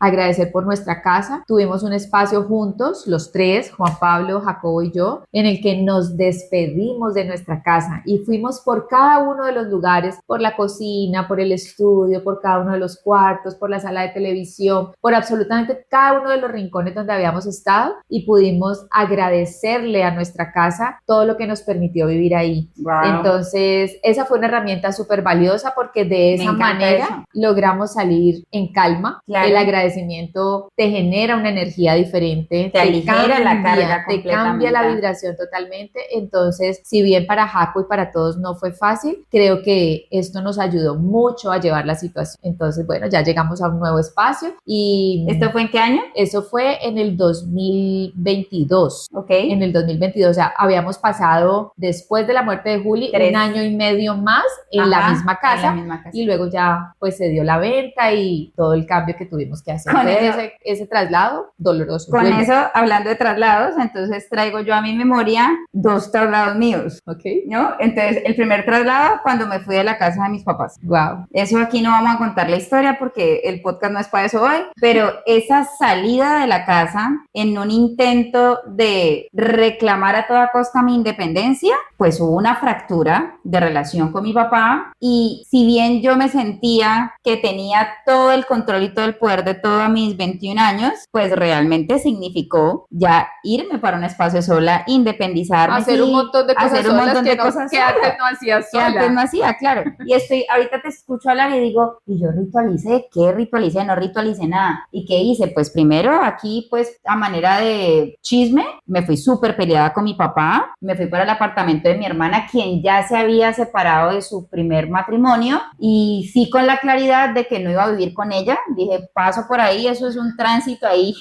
por nuestra casa. Tuvimos un espacio juntos, los 3, Juan Pablo, Jacobo y yo, en el que nos despedimos de nuestra casa y fuimos por cada uno de los lugares, por la cocina, por el estudio, por cada uno de los cuartos, por la sala de televisión, por absolutamente cada uno de los rincones donde habíamos estado, y pudimos agradecerle a nuestra casa todo lo que nos permitió vivir ahí. Wow. Entonces esa fue una herramienta súper valiosa, porque de esa manera logramos salir en calma. Claro. El agradecimiento te genera una energía diferente, Te aligera la carga te cambia la completamente. vibración totalmente. Entonces, si bien para Jaco y para todos no fue fácil, creo que esto nos ayudó mucho a llevar la situación. Entonces, bueno, ya llegamos a un nuevo espacio y ¿Esto fue en qué año? eso fue en el 2022. Ok. En el 2022, o sea, habíamos pasado después de la muerte de Juli 3 un año y medio más en la Ajá, misma casa. en la misma casa. Y luego ya pues se dio la venta y todo el cambio que tuvimos que hacer. Con Entonces, eso- ese traslado doloroso. Con duele. eso, hablando de traslados, entonces traigo yo a mi memoria 2 traslados míos, Ok. ¿no? Entonces, el primer traslado cuando me fui de la casa de mis papás. Wow. Eso aquí no vamos a contar la historia porque el podcast no es para eso hoy, pero esa salida de la casa en un intento de reclamar a toda costa mi independencia, pues hubo una fractura de relación con mi papá y si bien yo me sentía que tenía todo el control y todo el poder de todo a mis 21 años, pues realmente significó ya irme para un espacio sola, independizarme. Hacer un sí, montón de cosas hacer un solas montón que, de no, cosas que sola antes no hacías que sola. antes no hacía, claro. Y ahorita te escucho hablar y digo, ¿y yo ritualicé? ¿Qué ritualicé? No ritualicé nada. ¿Y qué hice? Pues primero aquí, pues a manera de chisme, me fui súper peleada con mi papá, me fui para el apartamento de mi hermana, quien ya se había separado de su primer matrimonio, y sí con la claridad de que no iba a vivir con ella. Dije, paso por ahí, eso es un tránsito ahí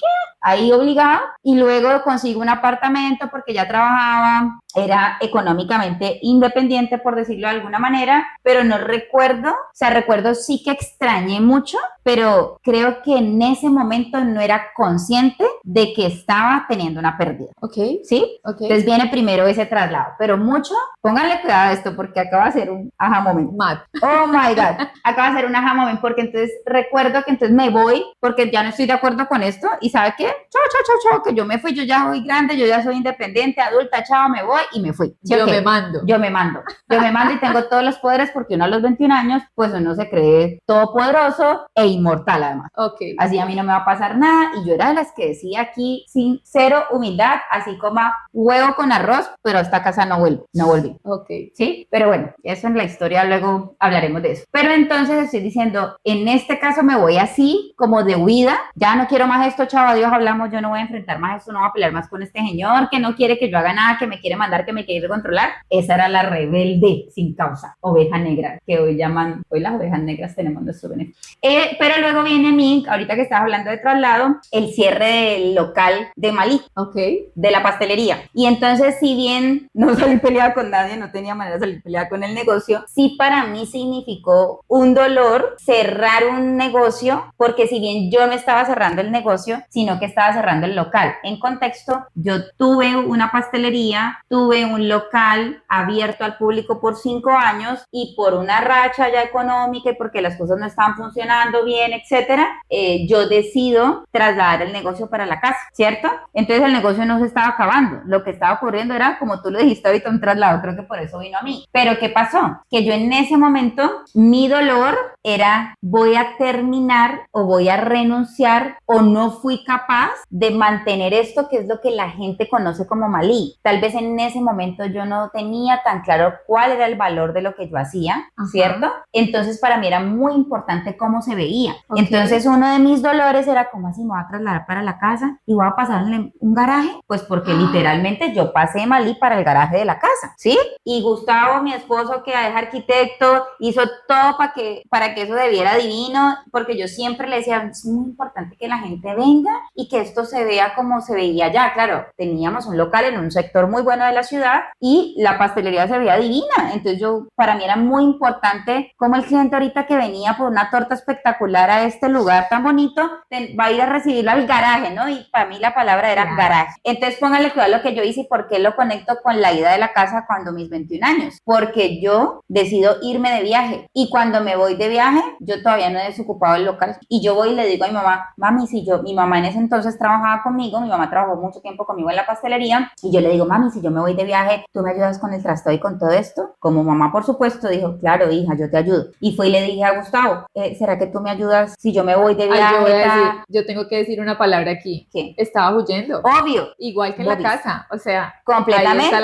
obligado, y luego consigo un apartamento porque ya trabajaba, era económicamente independiente, por decirlo de alguna manera, pero no recuerdo, o sea, recuerdo sí que extrañé mucho, pero creo que en ese momento no era consciente de que estaba teniendo una pérdida, Ok, ¿sí? ok. Entonces viene primero ese traslado, pero mucho, pónganle cuidado a esto porque acaba de ser un aha moment. Matt. Oh my God, acaba de ser un aha moment porque entonces recuerdo que entonces me voy porque ya no estoy de acuerdo con esto y ¿sabe qué? Chao, que yo me fui, yo ya soy grande, yo ya soy independiente, adulta, chao, me voy y me fui. ¿Sí, Yo ok? me mando. Yo me mando y tengo todos los poderes porque uno a los 21 años, pues uno se cree todopoderoso e inmortal además. Ok. Así a mí no me va a pasar nada y yo era de las que decía aquí sin cero humildad, así como huevo con arroz, pero a esta casa no volví. Ok. ¿Sí? Pero bueno, eso en la historia luego hablaremos de eso. Pero entonces estoy diciendo, en este caso me voy así, como de huida, ya no quiero más esto, chavo, adiós, hablamos, yo no voy a enfrentar más esto, no voy a pelear más con este señor que no quiere que yo haga nada, que me quiere mandar, que me quiere controlar. Esa era la rebelde sin causa, oveja negra, que hoy las ovejas negras tenemos nuestro beneficio. Pero luego viene a mí, ahorita que estabas hablando de traslado, el cierre del local de Malí, Ok. de la pastelería. Y entonces, si bien no salí peleada con nadie, no tenía manera de salir peleada con el negocio, sí para mí significó un dolor cerrar un negocio, porque si bien yo no estaba cerrando el negocio, sino que estaba cerrando el local. En contexto, yo tuve una pastelería, tuve un local abierto al público por 5 años y por una racha ya económica y porque las cosas no estaban funcionando bien, etcétera, yo decido trasladar el negocio para la casa, ¿cierto? Entonces el negocio no se estaba acabando, lo que estaba ocurriendo era, como tú lo dijiste ahorita, un traslado, creo que por eso vino a mí. Pero ¿qué pasó? Que yo en ese momento, mi dolor era, voy a terminar o voy a renunciar o no fui capaz de mantener esto que es lo que la gente conoce como Malí. Tal vez en ese momento yo no tenía tan claro cuál era el valor de lo que yo hacía, ¿cierto? Entonces para mí era muy importante cómo se veía. Okay. Entonces uno de mis dolores era, ¿cómo así me voy a trasladar para la casa y voy a pasar en un garaje? Pues porque literalmente yo pasé de Malí para el garaje de la casa, ¿sí? Y Gustavo, mi esposo, que es arquitecto, hizo todo para que eso debiera divino, porque yo siempre le decía, es muy importante que la gente venga y que esto se vea como se veía allá. Claro, teníamos un local en un sector muy bueno de la ciudad y la pastelería se veía divina. Entonces para mí era muy importante como el cliente ahorita que venía por una torta espectacular a este lugar tan bonito, va a ir a recibirlo al garaje, ¿no? Y para mí la palabra era garaje. Entonces póngale cuidado a lo que yo hice y por qué lo conecto con la ida de la casa cuando mis 21 años. Porque yo decido irme de viaje y cuando me voy de viaje, yo todavía no he desocupado el local y yo voy y le digo a mi mamá, mami, mi mamá en ese entonces trabajaba conmigo, mi mamá trabajó mucho tiempo conmigo en la pastelería y yo le digo, mami, si yo me voy de viaje, ¿tú me ayudas con el trasto y con todo esto? Como mamá, por supuesto, dijo, claro, hija, yo te ayudo. Y fue y le dije a Gustavo, ¿será que tú me ayudas si yo me voy de viaje? Yo tengo que decir una palabra aquí. ¿Qué? Estaba huyendo. Obvio. Igual que en la casa, o sea, completamente.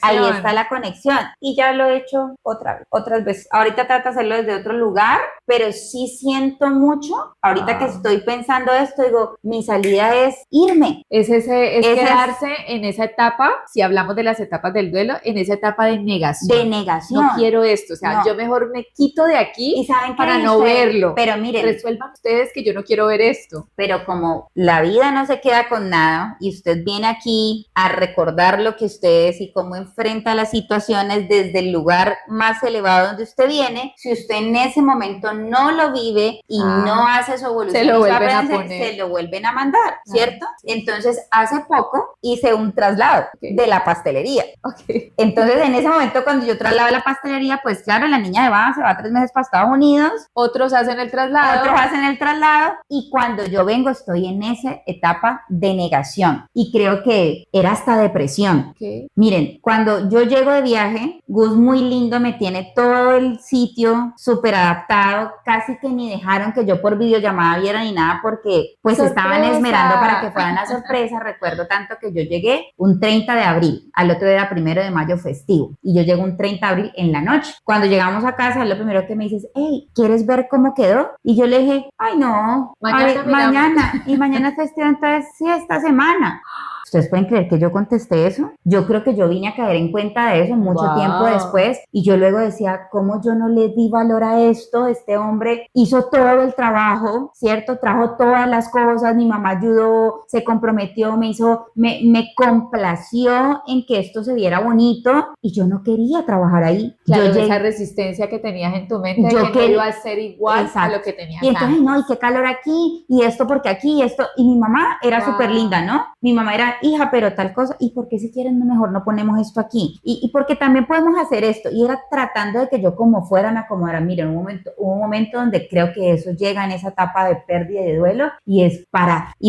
Ahí está la conexión. Y ya lo he hecho otras veces. Ahorita trato de hacerlo desde otro lugar, pero sí siento mucho, ahorita que estoy pensando esto, digo, mi salida es irme. Es quedarse en esa etapa, si hablamos de las etapas del duelo, en esa etapa de negación. De negación. No quiero esto, o sea, No. yo mejor me quito de aquí ¿Y saben qué para dice? no verlo. Pero miren, Resuelvan ustedes que yo no quiero ver esto. pero como la vida no se queda con nada y usted viene aquí a recordar lo que usted es y cómo enfrenta las situaciones desde el lugar más elevado donde usted viene, si usted en ese momento no lo vive y no hace su evolución, se lo y su vuelven a aprendizaje, poner. se lo vuelven a mandar, ¿cierto? Entonces, hace poco hice un traslado de la pastelería. Okay. Entonces, en ese momento, cuando yo traslado la pastelería, pues claro, la niña de base se va 3 meses para Estados Unidos, Otros hacen el traslado. otros hacen el traslado, y cuando yo vengo estoy en esa etapa de negación, y creo que era hasta depresión. Okay. Miren, cuando yo llego de viaje, Gus muy lindo me tiene todo el sitio súper adaptado, casi que ni dejaron que yo por videollamada viera ni nada porque pues ¡Sorpresa! estaban esmerando para que fuera una sorpresa. Recuerdo tanto que yo llegué un 30 de abril, al otro día era 1 de mayo festivo, y yo llego un 30 de abril en la noche. Cuando llegamos a casa, lo primero que me dices, hey, ¿quieres ver cómo quedó? Y yo le dije, ay no, mañana, y mañana es festivo, entonces sí, esta semana. ¿Ustedes pueden creer que yo contesté eso? Yo creo que yo vine a caer en cuenta de eso mucho tiempo después, y yo luego decía, ¿cómo yo no le di valor a esto? Este hombre hizo todo el trabajo, ¿cierto? Trajo todas las cosas, mi mamá ayudó, se comprometió, me complació en que esto se viera bonito, y yo no quería trabajar ahí. Claro, yo esa resistencia que tenías en tu mente de yo que no iba a ser igual a lo que tenías y entonces, antes. no, y qué calor aquí, y esto porque aquí, y esto, y mi mamá era súper linda, ¿no? Mi mamá era, hija, pero tal cosa, ¿y por qué si quieren mejor no ponemos esto aquí? Y porque también podemos hacer esto, y era tratando de que yo como fuera me acomodara. Miren, hubo un momento donde creo que eso llega en esa etapa de pérdida y de duelo, y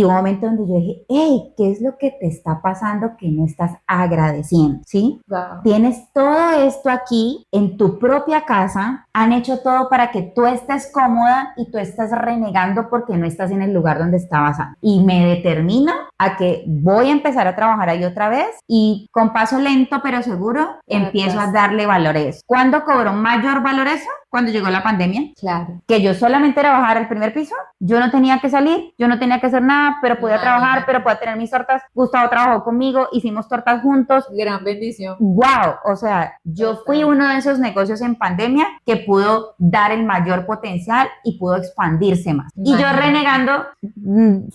hubo un momento donde yo dije, hey, ¿qué es lo que te está pasando que no estás agradeciendo? ¿Sí? Wow. Tienes todo esto aquí en tu propia casa, han hecho todo para que tú estés cómoda y tú estás renegando porque no estás en el lugar donde estabas antes. Y me determino a que voy a empezar a trabajar ahí otra vez, y con paso lento pero seguro empiezo a darle valores. ¿Cuándo cobró mayor valor eso? Cuando llegó la pandemia. Claro. Que yo solamente era bajar al primer piso, yo no tenía que salir, yo no tenía que hacer nada, pero podía trabajar, pero podía tener mis tortas. Gustavo trabajó conmigo, hicimos tortas juntos. Gran bendición. Wow, o sea, yo fui uno de esos negocios en pandemia que pudo dar el mayor potencial y pudo expandirse más. Y yo renegando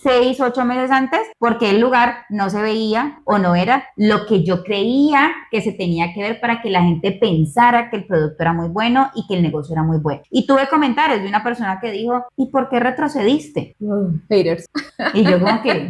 6, 8 meses antes porque el lugar no se veía o no era lo que yo creía que se tenía que ver para que la gente pensara que el producto era muy bueno y que el negocio era muy bueno. Y tuve comentarios de una persona que dijo, ¿y por qué retrocediste? Haters. Y yo como que,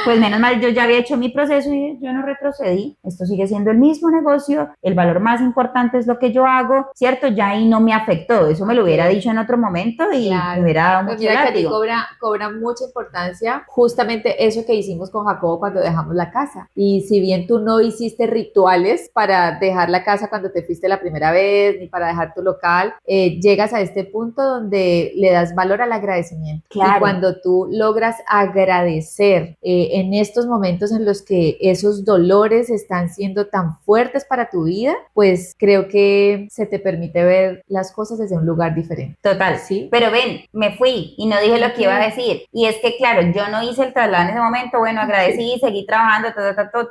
pues menos mal, yo ya había hecho mi proceso y yo no retrocedí. Esto sigue siendo el mismo negocio, el valor más importante es lo que yo hago, ¿cierto? Ya ahí no me afectó. Eso me lo hubiera dicho en otro momento y me hubiera dado mucho mira que látigo. cobra mucha importancia justamente eso que hicimos con Jacobo cuando dejamos la casa. Y si bien tú no hiciste rituales para dejar la casa cuando te fuiste la primera vez, ni para dejar tu local, llegas a este punto donde le das valor al agradecimiento. Claro. Y cuando tú logras agradecer en estos momentos en los que esos dolores están siendo tan fuertes para tu vida, pues creo que se te permite ver las cosas desde un lugar diferente. Total, ¿Sí? Pero ven, me fui y no dije lo que iba a decir. Y es que, claro, yo no hice el traslado en ese momento. Bueno, agradecí, seguí trabajando,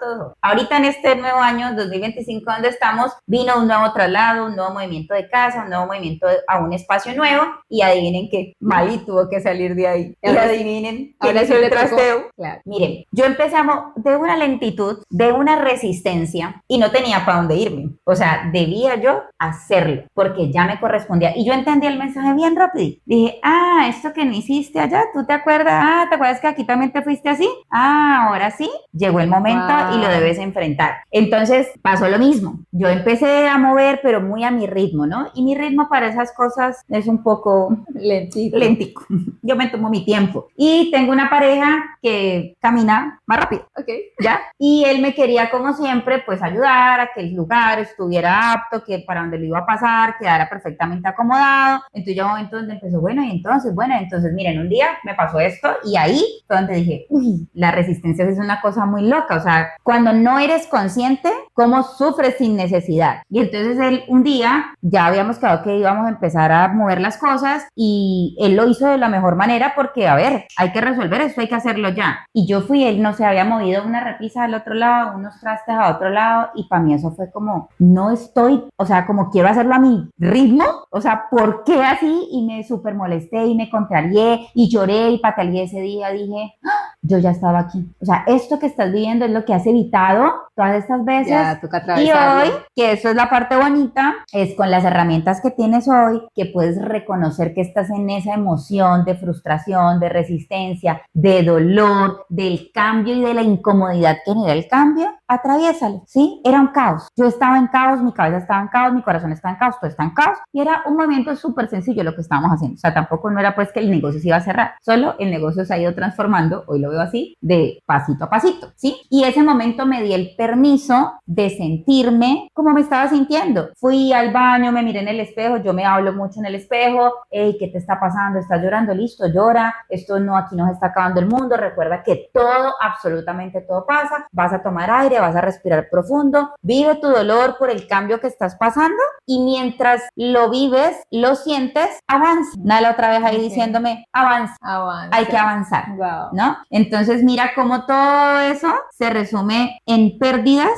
todo. Ahorita en este nuevo año, 2025, donde estamos, vino un nuevo traslado, un nuevo movimiento de casa, un nuevo movimiento a un espacio nuevo. Y adivinen que Mali tuvo que salir de ahí. Y adivinen quién hizo el trasteo. Claro. Miren, yo empezamos de una lentitud, de una resistencia, y no tenía para dónde irme. O sea, debía yo hacerlo, porque ya me correspondía. Y yo entendí el mensaje bien rápido. Dije, esto que no hiciste allá, ¿tú te acuerdas? ¿Te acuerdas que aquí también te fuiste así? Ahora sí, llegó el momento y lo debes enfrentar. Entonces, pasó lo mismo. Yo empecé a mover, pero muy a mi ritmo, ¿no? Y mi ritmo para esas cosas es un poco lentico. Yo me tomo mi tiempo. Y tengo una pareja que camina más rápido. Okay. ¿Ya? Y él me quería, como siempre, pues ayudar a que el lugar estuviera apto, que para donde lo iba a pasar quedara perfectamente acomodado. Entonces, ya un momento donde empezó, bueno, entonces, miren, un día me pasó esto y ahí fue donde dije, uy, la resistencia es una cosa muy loca. O sea, cuando no eres consciente, cómo sufres sin necesidad. Y entonces él un día, ya habíamos quedado que íbamos a empezar a mover las cosas y él lo hizo de la mejor manera porque, a ver, hay que resolver esto, hay que hacerlo ya. Y yo fui, él no se había movido una repisa al otro lado, unos trastes a otro lado, y para mí eso fue como, no estoy, o sea, como quiero hacerlo a mi ritmo, o sea, ¿por qué así? Y me súper molesté y me contrarié y lloré y pataleé ese día, dije, ¡ah! Yo ya estaba aquí. O sea, esto que estás viviendo es lo que has evitado todas estas veces. Ya, toca Y atravesarlo. hoy, que eso es la parte bonita, es con las herramientas que tienes hoy, que puedes reconocer que estás en esa emoción de frustración, de resistencia, de dolor, del cambio y de la incomodidad que genera el cambio, atraviésalo, ¿sí? Era un caos. Yo estaba en caos, mi cabeza estaba en caos, mi corazón está en caos, todo está en caos. Y era un movimiento súper sencillo lo que estábamos haciendo. O sea, tampoco no era pues que el negocio se iba a cerrar, solo el negocio se ha ido transformando, hoy lo veo así, de pasito a pasito, ¿sí? Y ese momento me di el permiso de sentirme como me estaba sintiendo. Fui al baño, me miré en el espejo, yo me hablo mucho en el espejo, hey, ¿qué te está pasando? ¿Estás llorando? Listo, llora, esto no, aquí nos está acabando el mundo, recuerda que todo, absolutamente todo pasa, vas a tomar aire, vas a respirar profundo, vive tu dolor por el cambio que estás pasando y mientras lo vives, lo sientes, avanza. Nala otra vez ahí diciéndome, avanza, hay que avanzar, Wow. ¿no? Entonces mira cómo todo eso se resume en pérdidas,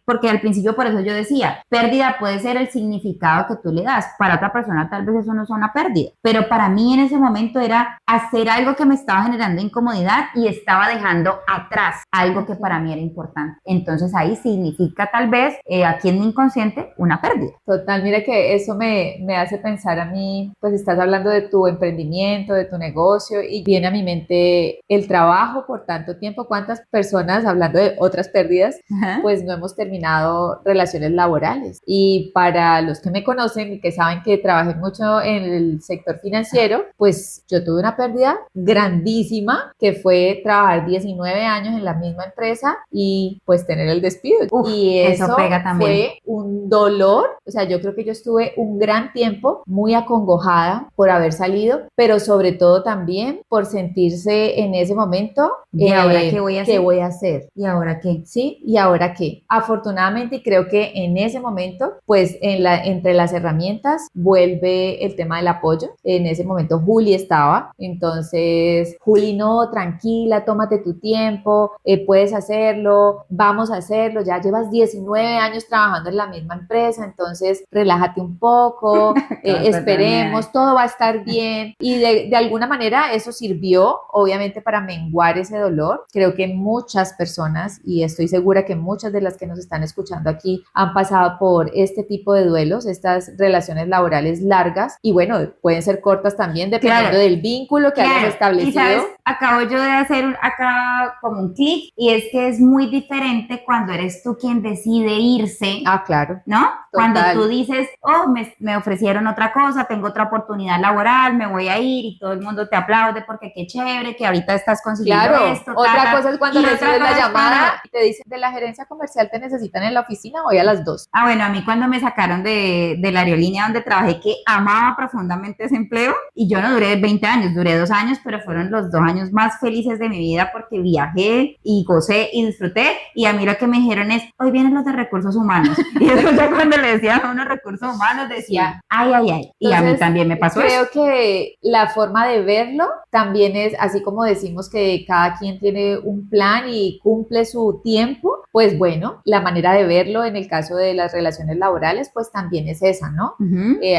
porque al principio por eso yo decía, pérdida puede ser el significado que tú le das, para otra persona tal vez eso no es una pérdida, pero para mí en ese momento era hacer algo que me estaba generando incomodidad y estaba dejando atrás algo que para mí era importante. Entonces ahí significa tal vez aquí en mi inconsciente una pérdida. Total, mira que eso me hace pensar a mí, pues estás hablando de tu emprendimiento, de tu negocio y viene a mi mente el trabajo por tanto tiempo. ¿Cuántas personas, hablando de otras pérdidas, pues no hemos terminado relaciones laborales? Y para los que me conocen y que saben que trabajé mucho en el sector financiero, pues yo tuve una pérdida grandísima que fue trabajar 19 años en la misma empresa y pues tener el despido. Uf, y eso pega también. fue un dolor, o sea, yo creo que yo estuve un gran tiempo muy acongojada por haber salido, pero sobre todo también por sentirse en ese momento, ¿Y ahora qué voy a hacer? ¿Qué voy a hacer? ¿Y ahora qué? ¿Sí? ¿Y ahora qué? Afortunadamente, y creo que en ese momento, pues entre las herramientas vuelve el tema del apoyo. En ese momento Juli estaba, entonces Juli, no, tranquila, tómate tu tiempo, puedes hacerlo, vamos a hacerlo, ya llevas 19 años trabajando en la misma empresa, entonces relájate un poco, esperemos, todo va a estar bien. Y de alguna manera eso sirvió, obviamente, para menguar ese dolor. Creo que muchas personas, y estoy segura que muchas de las que nos están escuchando aquí han pasado por este tipo de duelos, estas relaciones laborales largas, y bueno, pueden ser cortas también, dependiendo del vínculo que hayas establecido. Y sabes, acabo yo de hacer acá como un clic, y es que es muy diferente cuando eres tú quien decide irse. Ah, claro. ¿No? Total. Cuando tú dices, oh, me ofrecieron otra cosa, tengo otra oportunidad laboral, me voy a ir, y todo el mundo te aplaude porque qué chévere, que ahorita estás consiguiendo esto. Otra cosa es cuando recibes la llamada y y te dicen, de la gerencia comercial te necesitan en la oficina, hoy a las 2. Ah, bueno, a mí cuando me sacaron de la aerolínea donde trabajé, que amaba profundamente ese empleo, y yo no duré 20 años, duré 2 años, pero fueron los 2 años más felices de mi vida porque viajé y gocé y disfruté, y a mí lo que me dijeron es, hoy vienen los de recursos humanos. Y eso ya cuando le decían a unos recursos humanos decía, ay, ay, ay. Y entonces, a mí también me pasó creo eso. Que la forma de verlo también es, así como decimos que cada quien tiene un plan y cumple su tiempo, pues bueno, la manera de verlo en el caso de las relaciones laborales, pues también es esa, ¿no?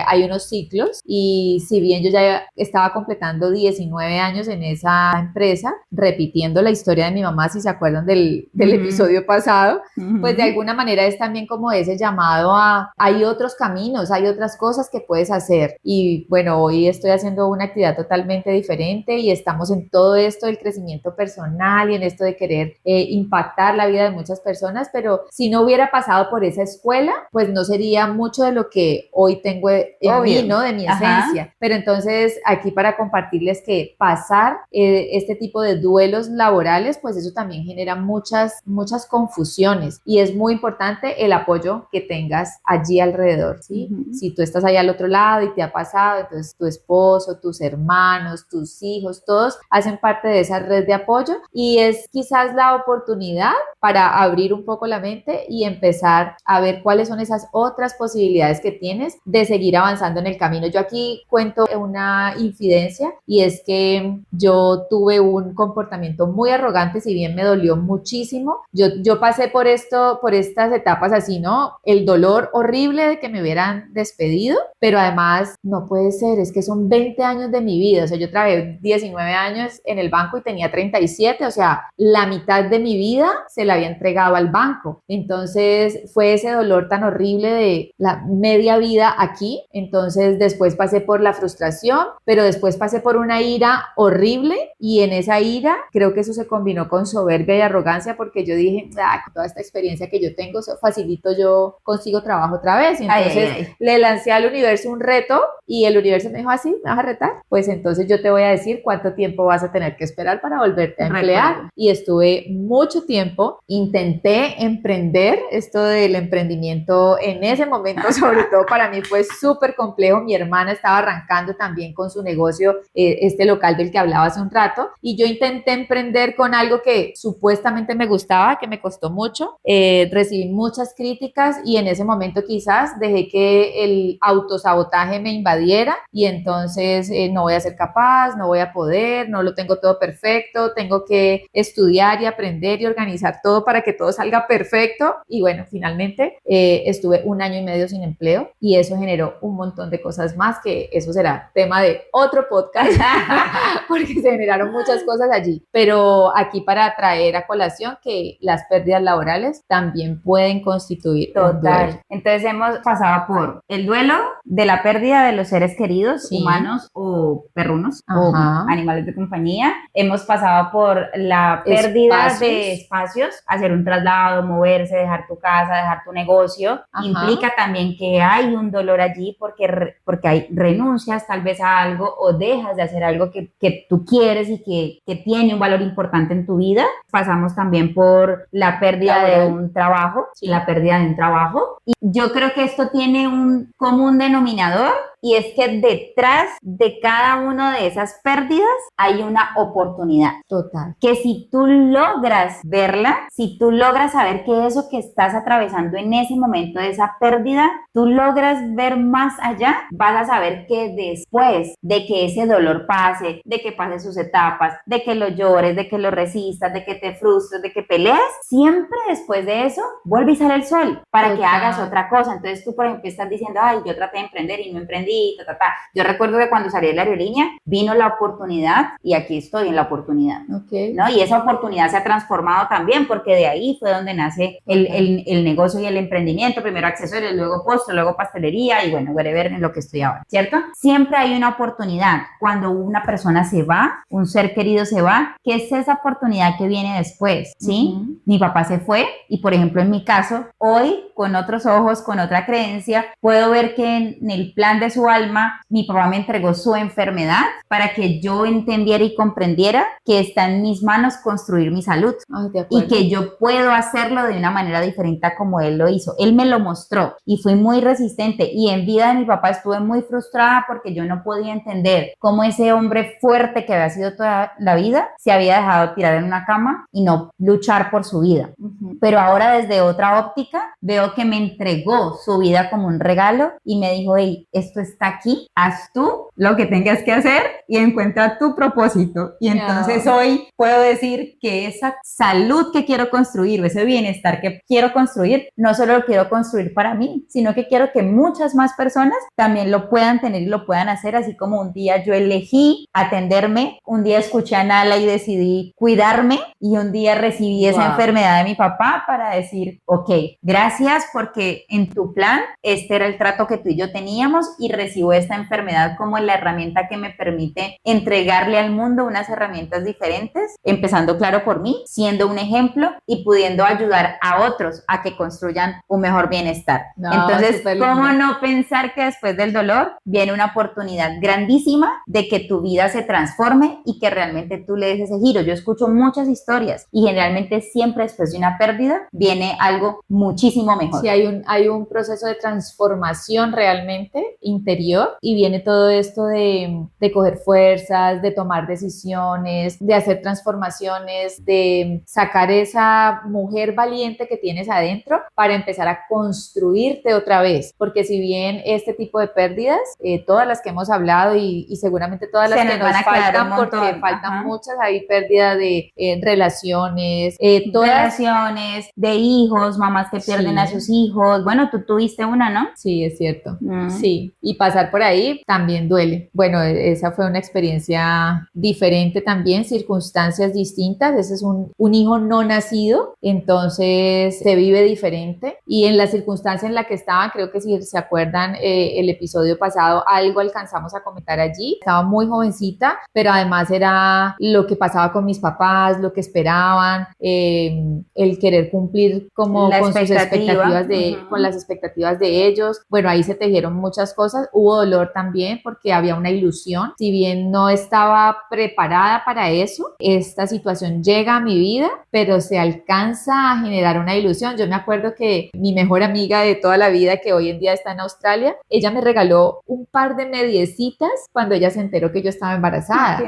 Hay unos ciclos, y si bien yo ya estaba completando 19 años en esa empresa, repitiendo la historia de mi mamá, si se acuerdan del episodio pasado, pues de alguna manera es también como ese llamado a, hay otros caminos, hay otras cosas que puedes hacer. Y bueno, hoy estoy haciendo una actividad totalmente diferente y estamos en todo esto del crecimiento personal y en esto de querer impactar la vida de muchas personas, pero si no hubiera pasado por esa escuela, pues no sería mucho de lo que hoy tengo en mí, ¿no? De mi esencia. Pero entonces aquí para compartirles que pasar este tipo de duelos laborales, pues eso también genera muchas confusiones, y es muy importante el apoyo que tengas allí alrededor, ¿sí? Si tú estás allá al otro lado y te ha pasado, entonces tu esposo, tus hermanos, tus hijos, todos hacen parte de esa red de apoyo, y es quizás la oportunidad para abrir abrir un poco la mente y empezar a ver cuáles son esas otras posibilidades que tienes de seguir avanzando en el camino. Yo aquí cuento una infidencia y es que yo tuve un comportamiento muy arrogante, si bien me dolió muchísimo. Yo pasé por estas etapas así, ¿no? El dolor horrible de que me hubieran despedido, pero además no puede ser, es que son 20 años de mi vida, o sea, yo trabajé 19 años en el banco y tenía 37, o sea, la mitad de mi vida se la había entregado al banco. Entonces fue ese dolor tan horrible de la media vida aquí. Entonces después pasé por la frustración, pero después pasé por una ira horrible y en esa ira creo que eso se combinó con soberbia y arrogancia porque yo dije, con toda esta experiencia que yo tengo, facilito, yo consigo trabajo otra vez. Y entonces le lancé al universo un reto y el universo me dijo, ¿así? ¿Me vas a retar? Pues entonces yo te voy a decir cuánto tiempo vas a tener que esperar para volverte a emplear. Y estuve mucho tiempo, intenté emprender, esto del emprendimiento en ese momento sobre todo para mí fue súper complejo. Mi hermana estaba arrancando también con su negocio, este local del que hablaba hace un rato, y yo intenté emprender con algo que supuestamente me gustaba, que me costó mucho, recibí muchas críticas y en ese momento quizás dejé que el autosabotaje me invadiera y entonces no voy a ser capaz, no voy a poder, no lo tengo todo perfecto, tengo que estudiar y aprender y organizar todo para que todo salga perfecto. Y bueno, finalmente estuve 1 año y medio sin empleo y eso generó un montón de cosas más, que eso será tema de otro podcast porque se generaron muchas cosas allí, pero aquí para traer a colación que las pérdidas laborales también pueden constituir un duelo. Entonces hemos pasado por el duelo de la pérdida de los seres queridos, humanos o perrunos o animales de compañía. Hemos pasado por la pérdida de espacios, hacer un traslado, moverse, dejar tu casa, dejar tu negocio. Implica también que hay un dolor allí porque hay renuncias tal vez a algo o dejas de hacer algo que tú quieres y que tiene un valor importante en tu vida. Pasamos también por la pérdida de un trabajo, la pérdida de un trabajo. Y yo creo que esto tiene un común denominador y es que detrás de cada una de esas pérdidas hay una oportunidad. Total. Que si tú logras verla, si tú logras saber que eso que estás atravesando en ese momento de esa pérdida, tú logras ver más allá, vas a saber que después de que ese dolor pase, de que pase sus etapas, de que lo llores, de que lo resistas, de que te frustres, de que pelees, siempre después de eso vuelve y sale el sol para que hagas otra cosa. Entonces tú, por ejemplo, estás diciendo, ay, yo traté de emprender y no emprendí, Yo recuerdo que cuando salí de la aerolínea vino la oportunidad y aquí estoy en la oportunidad, ¿no? Y esa oportunidad se ha transformado también porque de ahí fue donde nace el negocio y el emprendimiento, primero accesorios, luego postre, luego pastelería y bueno, whatever en lo que estoy ahora, ¿cierto? Siempre hay una oportunidad. Cuando una persona se va, un ser querido se va, ¿qué es esa oportunidad que viene después? ¿Sí? Mi papá se fue y, por ejemplo, en mi caso, hoy, con otros ojos, con otra creencia, puedo ver que en el plan de su alma, mi papá me entregó su enfermedad para que yo entendiera y comprendiera que está en mis manos construir mi salud y que yo puedo hacerlo de una manera diferente a como él lo hizo. Él me lo mostró y fui muy resistente y en vida de mi papá estuve muy frustrada porque yo no podía entender cómo ese hombre fuerte que había sido toda la vida se había dejado tirar en una cama y no luchar por su vida. Pero ahora desde otra óptica veo que me entregó su vida como un regalo y me dijo, hey, esto está aquí, haz tú lo que tengas que hacer y encuentra tu propósito. Y entonces hoy puedo decir que esa salud que quiero construir, ese bienestar que quiero construir, no solo lo quiero construir para mí, sino que quiero que muchas más personas también lo puedan tener y lo puedan hacer, así como un día yo elegí atenderme, un día escuché a Nala y decidí cuidarme y un día recibí esa enfermedad de mi papá para decir, ok, gracias porque en tu plan este era el trato que tú y yo teníamos y recibo esta enfermedad como la herramienta que me permite entregarle al mundo unas herramientas diferentes, empezando claro por mí, siendo un ejemplo y pudiendo ayudar a otros a que construyan un mejor bienestar. Entonces, ¿cómo no pensar que después del dolor viene una oportunidad grandísima de que tu vida se transforme y que realmente tú le des ese giro? Yo escucho muchas historias historias y generalmente siempre después de una pérdida viene algo muchísimo mejor. Sí, hay un proceso de transformación realmente interior y viene todo esto de coger fuerzas, de tomar decisiones, de hacer transformaciones, de sacar esa mujer valiente que tienes adentro para empezar a construirte otra vez, porque si bien este tipo de pérdidas, todas las que hemos hablado y seguramente todas las que nos faltan, porque faltan muchas, hay pérdida de relaciones, relaciones, de hijos, mamás que pierden a sus hijos. Bueno, tú tuviste una, ¿no? Sí, es cierto. Sí, y pasar por ahí también duele. Bueno, esa fue una experiencia diferente también, circunstancias distintas. Ese es un hijo no nacido, entonces se vive diferente. Y en la circunstancia en la que estaban, creo que si se acuerdan el episodio pasado, algo alcanzamos a comentar allí. Estaba muy jovencita, pero además era lo que pasaba con mis papás, lo que esperaban, el querer cumplir como con sus expectativas con las expectativas de ellos. Bueno, ahí se tejieron muchas cosas. Hubo dolor también porque había una ilusión. Si bien no estaba preparada para eso, esta situación llega a mi vida, pero se alcanza a generar una ilusión. Yo me acuerdo que mi mejor amiga de toda la vida, que hoy en día está en Australia, ella me regaló un par de mediecitas cuando ella se enteró que yo estaba embarazada.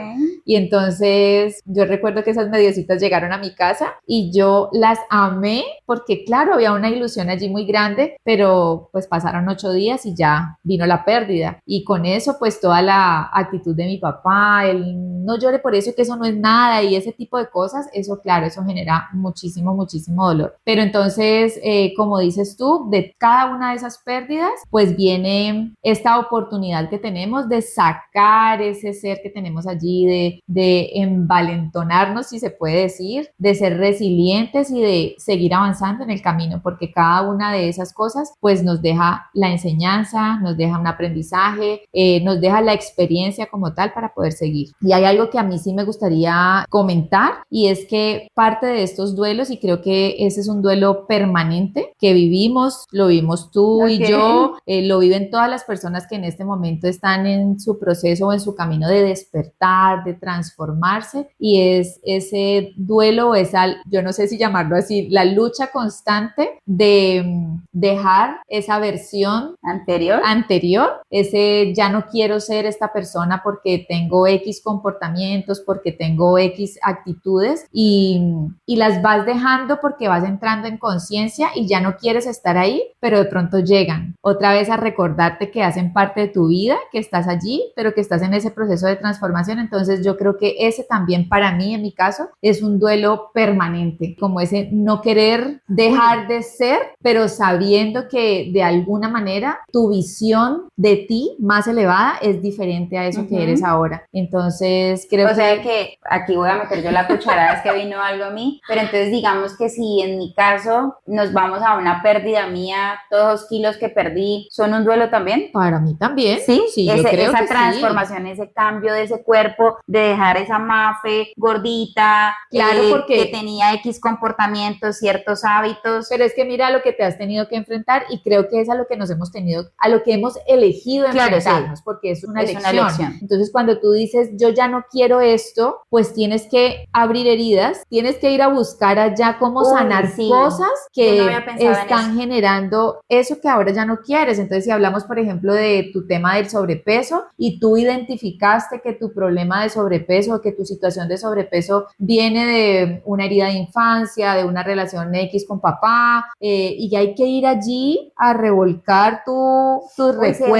Y entonces yo recuerdo que esas mediecitas llegaron a mi casa y yo las amé porque claro, había una ilusión allí muy grande, pero pues pasaron 8 días y ya vino la pérdida. Y con eso pues toda la actitud de mi papá, el no llore por eso, que eso no es nada y ese tipo de cosas, eso claro, eso genera muchísimo, muchísimo dolor. Pero entonces, como dices tú, de cada una de esas pérdidas, pues viene esta oportunidad que tenemos de sacar ese ser que tenemos allí, de envalentonarnos, si se puede decir, de ser resilientes y de seguir avanzando en el camino, porque cada una de esas cosas, pues nos deja la enseñanza, nos deja un aprendizaje, nos deja la experiencia como tal para poder seguir. Y hay algo que a mí sí me gustaría comentar y es que parte de estos duelos, y creo que ese es un duelo permanente que vivimos, lo vivimos tú y yo, lo viven todas las personas que en este momento están en su proceso o en su camino de despertar, de transformarse, y es ese duelo o esa, yo no sé si llamarlo así, la lucha constante de dejar esa versión anterior, ese ya no quiero ser esta persona porque tengo X comportamientos, porque tengo X actitudes y las vas dejando porque vas entrando en conciencia y ya no quieres estar ahí, pero de pronto llegan otra vez a recordarte que hacen parte de tu vida, que estás allí, pero que estás en ese proceso de transformación. Entonces yo creo que ese también para mí, en mi caso, es un duelo permanente, como ese no querer dejar de ser, pero sabiendo que de alguna manera tu visión de ti más elevada es diferente a eso que eres ahora. Entonces creo que aquí voy a meter yo la cucharada, es que vino algo a mí, pero entonces digamos que si en mi caso nos vamos a una pérdida mía, todos los kilos que perdí, ¿son un duelo también? Para mí también. Sí, yo creo esa transformación, sí. Ese cambio de ese cuerpo, de dejar esa Mafe gordita, claro, porque que tenía X comportamientos, ciertos hábitos. Pero es que mira lo que te has tenido que enfrentar y creo que es a lo que nos hemos tenido, a lo que hemos elegido enfrentarnos, porque es una elección. Entonces cuando tú dices yo ya no quiero esto, pues tienes que abrir heridas, tienes que ir a buscar allá cómo sanar cosas que están generando eso que ahora ya no quieres. Entonces si hablamos por ejemplo de tu tema del sobrepeso y tú identificaste que tu problema de sobrepeso, que tu situación de sobrepeso viene de una herida de infancia, de una relación X con papá, y hay que ir allí a revolcar tus recuerdos.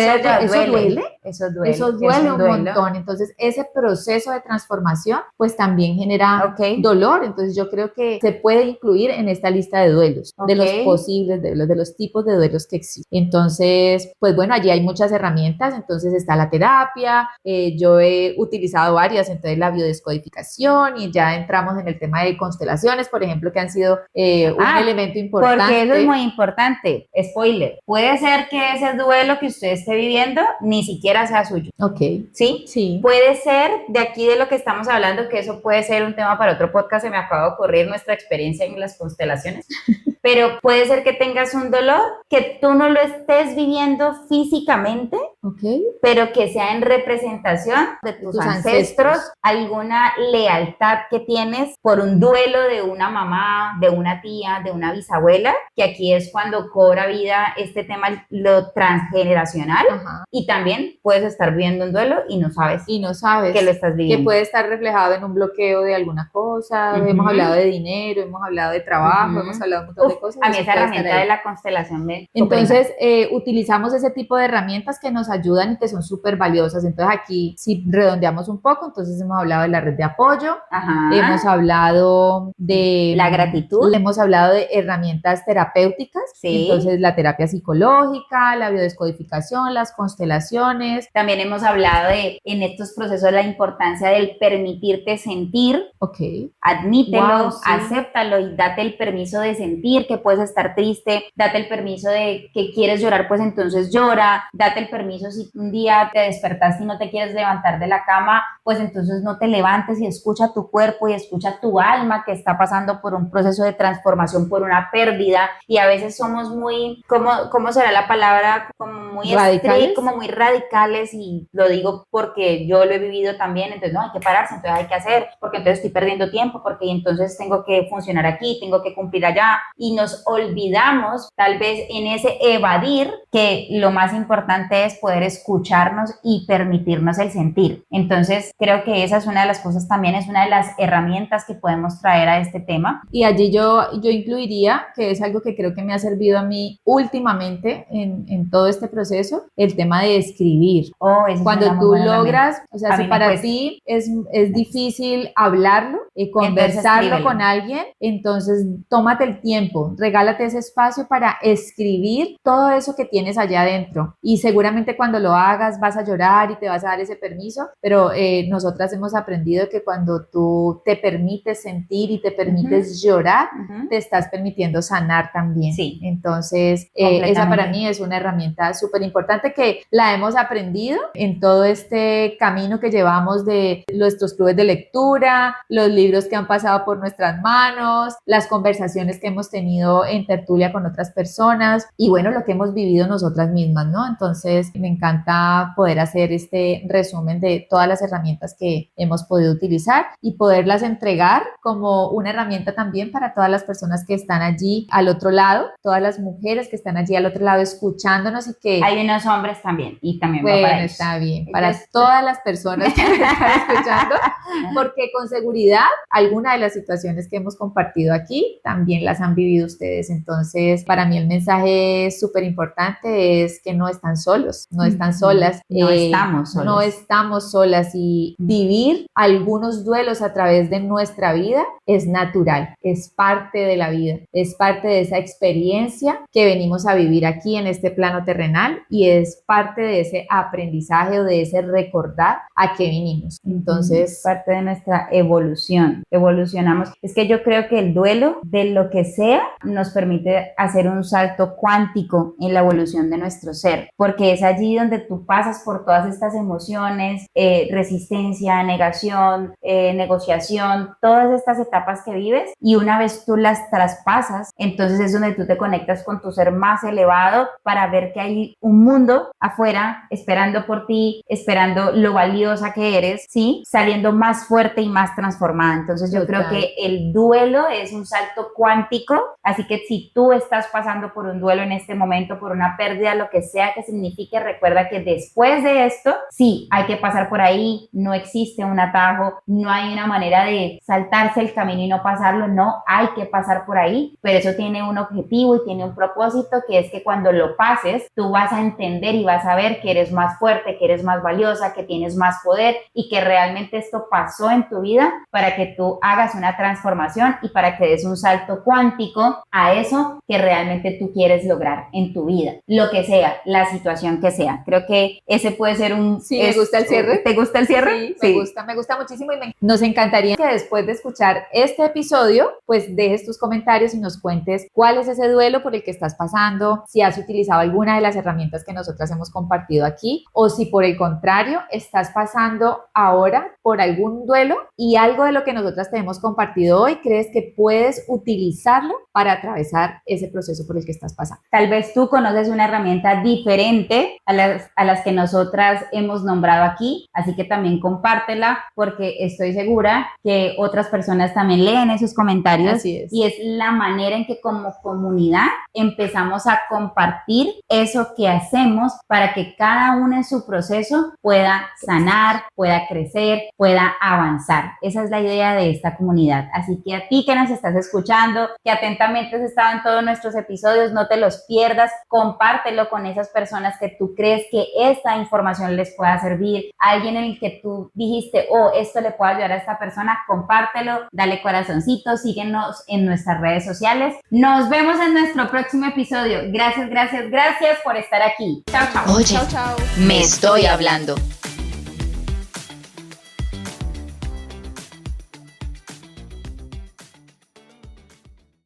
Eso duele un montón. Entonces ese proceso de transformación pues también genera dolor. Entonces yo creo que se puede incluir en esta lista de duelos, de los posibles duelos, de los tipos de duelos que existen. Entonces pues bueno, allí hay muchas herramientas. Entonces está la terapia, yo he utilizado varias, entonces la biodescodificación, y ya entramos en el tema de constelaciones, por ejemplo, que han sido un elemento importante. Porque eso es muy importante. Spoiler, puede ser que ese duelo que usted esté viviendo ni siquiera sea suyo. ¿Sí? Sí. Puede ser de aquí de lo que estamos hablando, que eso puede ser un tema para otro podcast, se me acaba de ocurrir nuestra experiencia en las constelaciones. pero puede ser que tengas un dolor que tú no lo estés viviendo físicamente, pero que sea en representación de tus ancestros, alguna lealtad que tienes por un duelo de una mamá, de una tía, de una bisabuela, que aquí es cuando cobra vida este tema, lo transgeneracional. Y también puedes estar viviendo un duelo y no sabes que lo estás viviendo. Que puede estar reflejado en un bloqueo de alguna cosa. Hemos hablado de dinero, hemos hablado de trabajo, hemos hablado de un montón de cosas. A mí esa herramienta de la constelación me... Entonces, utilizamos ese tipo de herramientas que nos ayudan y que son súper valiosas. Entonces aquí, si redondeamos un poco, entonces hemos hablado de la red de apoyo, hemos hablado de la gratitud, hemos hablado de herramientas terapéuticas, entonces la terapia psicológica, la biodescodificación, las constelaciones. También hemos hablado de, en estos procesos, la importancia del permitirte sentir. Admítelo, acéptalo y date el permiso de sentir que puedes estar triste, date el permiso de que quieres llorar, pues entonces llora, date el permiso si un día te despertaste y no te quieres levantar de la cama, pues entonces no te levantes y escucha tu cuerpo y escucha tu alma que está pasando por un proceso de transformación, por una pérdida, y a veces somos muy, ¿cómo será la palabra? Como muy radicales, como muy radicales, y lo digo porque yo lo he vivido también. Entonces no, hay que pararse, entonces hay que hacer, porque entonces estoy perdiendo tiempo, porque entonces tengo que funcionar aquí, tengo que cumplir allá, y nos olvidamos tal vez en ese evadir que lo más importante es poder escucharnos y permitirnos el sentir. Entonces creo que esa es una de las cosas, también es una de las herramientas que podemos traer a este tema. Y allí yo incluiría, que es algo que creo que me ha servido a mí últimamente en todo este proceso, el tema de escribir. Cuando tú logras, o sea, si para ti es difícil hablarlo, conversarlo con alguien, entonces tómate el tiempo, regálate ese espacio para escribir todo eso que tienes allá adentro, y seguramente cuando lo hagas vas a llorar y te vas a dar ese permiso, pero nosotras hemos aprendido que cuando tú te permites sentir y te permites llorar, te estás permitiendo sanar también. Entonces esa para mí es una herramienta súper importante que la hemos aprendido en todo este camino que llevamos de nuestros clubes de lectura, los libros que han pasado por nuestras manos, las conversaciones que hemos tenido en tertulia con otras personas, y bueno, lo que hemos vivido nosotras mismas, ¿no? Entonces me encanta poder hacer este resumen de todas las herramientas que hemos podido utilizar y poderlas entregar como una herramienta también para todas las personas que están allí al otro lado, todas las mujeres que están allí al otro lado escuchándonos, y que... Hay unos hombres también, y también bueno, va para ellos. Está bien, para todas las personas que me están escuchando, porque con seguridad alguna de las situaciones que hemos compartido aquí también las han vivido ustedes. Entonces, para mí el mensaje súper importante es que no están solos, no están solas. No estamos solas. No estamos solas, y vivir algunos duelos a través de nuestra vida es natural, es parte de la vida, es parte de esa experiencia que venimos a vivir aquí en este plano terrenal, y es parte de ese aprendizaje o de ese recordar a qué vinimos. Entonces, parte de nuestra evolución, evolucionamos. Es que yo creo que el duelo, de lo que sea, nos permite hacer un salto cuántico en la evolución de nuestro ser, porque es allí donde tú pasas por todas estas emociones, resistencia, negación, negociación, todas estas etapas que vives, y una vez tú las traspasas, entonces es donde tú te conectas con tu ser más elevado para ver que hay un mundo afuera esperando por ti, esperando lo valiosa que eres, ¿sí? Saliendo más fuerte y más transformada. Entonces yo creo que el duelo es un salto cuántico, así que si tú estás pasando por un duelo en este momento, por una pérdida, lo que sea que signifique, recuerda que después de esto, sí, hay que pasar por ahí, no existe un atajo, no hay una manera de saltarse el camino y no pasarlo, no, hay que pasar por ahí, pero eso tiene un objetivo y tiene un propósito, que es que cuando lo pases, tú vas a entender y vas a ver que eres más fuerte, que eres más valiosa, que tienes más poder, y que realmente esto pasó en tu vida para que tú hagas una transformación y para que des un salto cuántico a eso que realmente tú quieres lograr en tu vida, lo que sea, la situación que sea. Creo que ese puede ser un... Sí, me gusta el cierre. ¿Te gusta el cierre? Sí, me gusta muchísimo, y nos encantaría que después de escuchar este episodio, pues dejes tus comentarios y nos cuentes cuál es ese duelo por el que estás pasando, si has utilizado alguna de las herramientas que nosotras hemos compartido aquí, o si por el contrario estás pasando ahora por algún duelo y algo de lo que nosotras te hemos compartido hoy crees que puedes utilizarlo para atravesar ese proceso por el que estás pasando. Tal vez tú conoces una herramienta diferente a las que nosotras hemos nombrado aquí, así que también compártela porque estoy segura que otras personas también leen esos comentarios. Así es. Y es la manera en que como comunidad empezamos a compartir eso que hacemos para que cada uno en su proceso pueda sanar, pueda crecer, pueda avanzar. Esa es la idea de esta comunidad. Así que a ti que nos estás escuchando, que atentamente has estado en todos nuestros episodios, no te los pierdas, compártelo con esas personas que tú crees que esta información les pueda servir, alguien en el que tú dijiste, oh, esto le puede ayudar a esta persona, compártelo, dale corazoncito, síguenos en nuestras redes sociales. Nos vemos en nuestro próximo episodio. Gracias por estar aquí. Chao, chao. Oye, Chao, chao. me estoy hablando.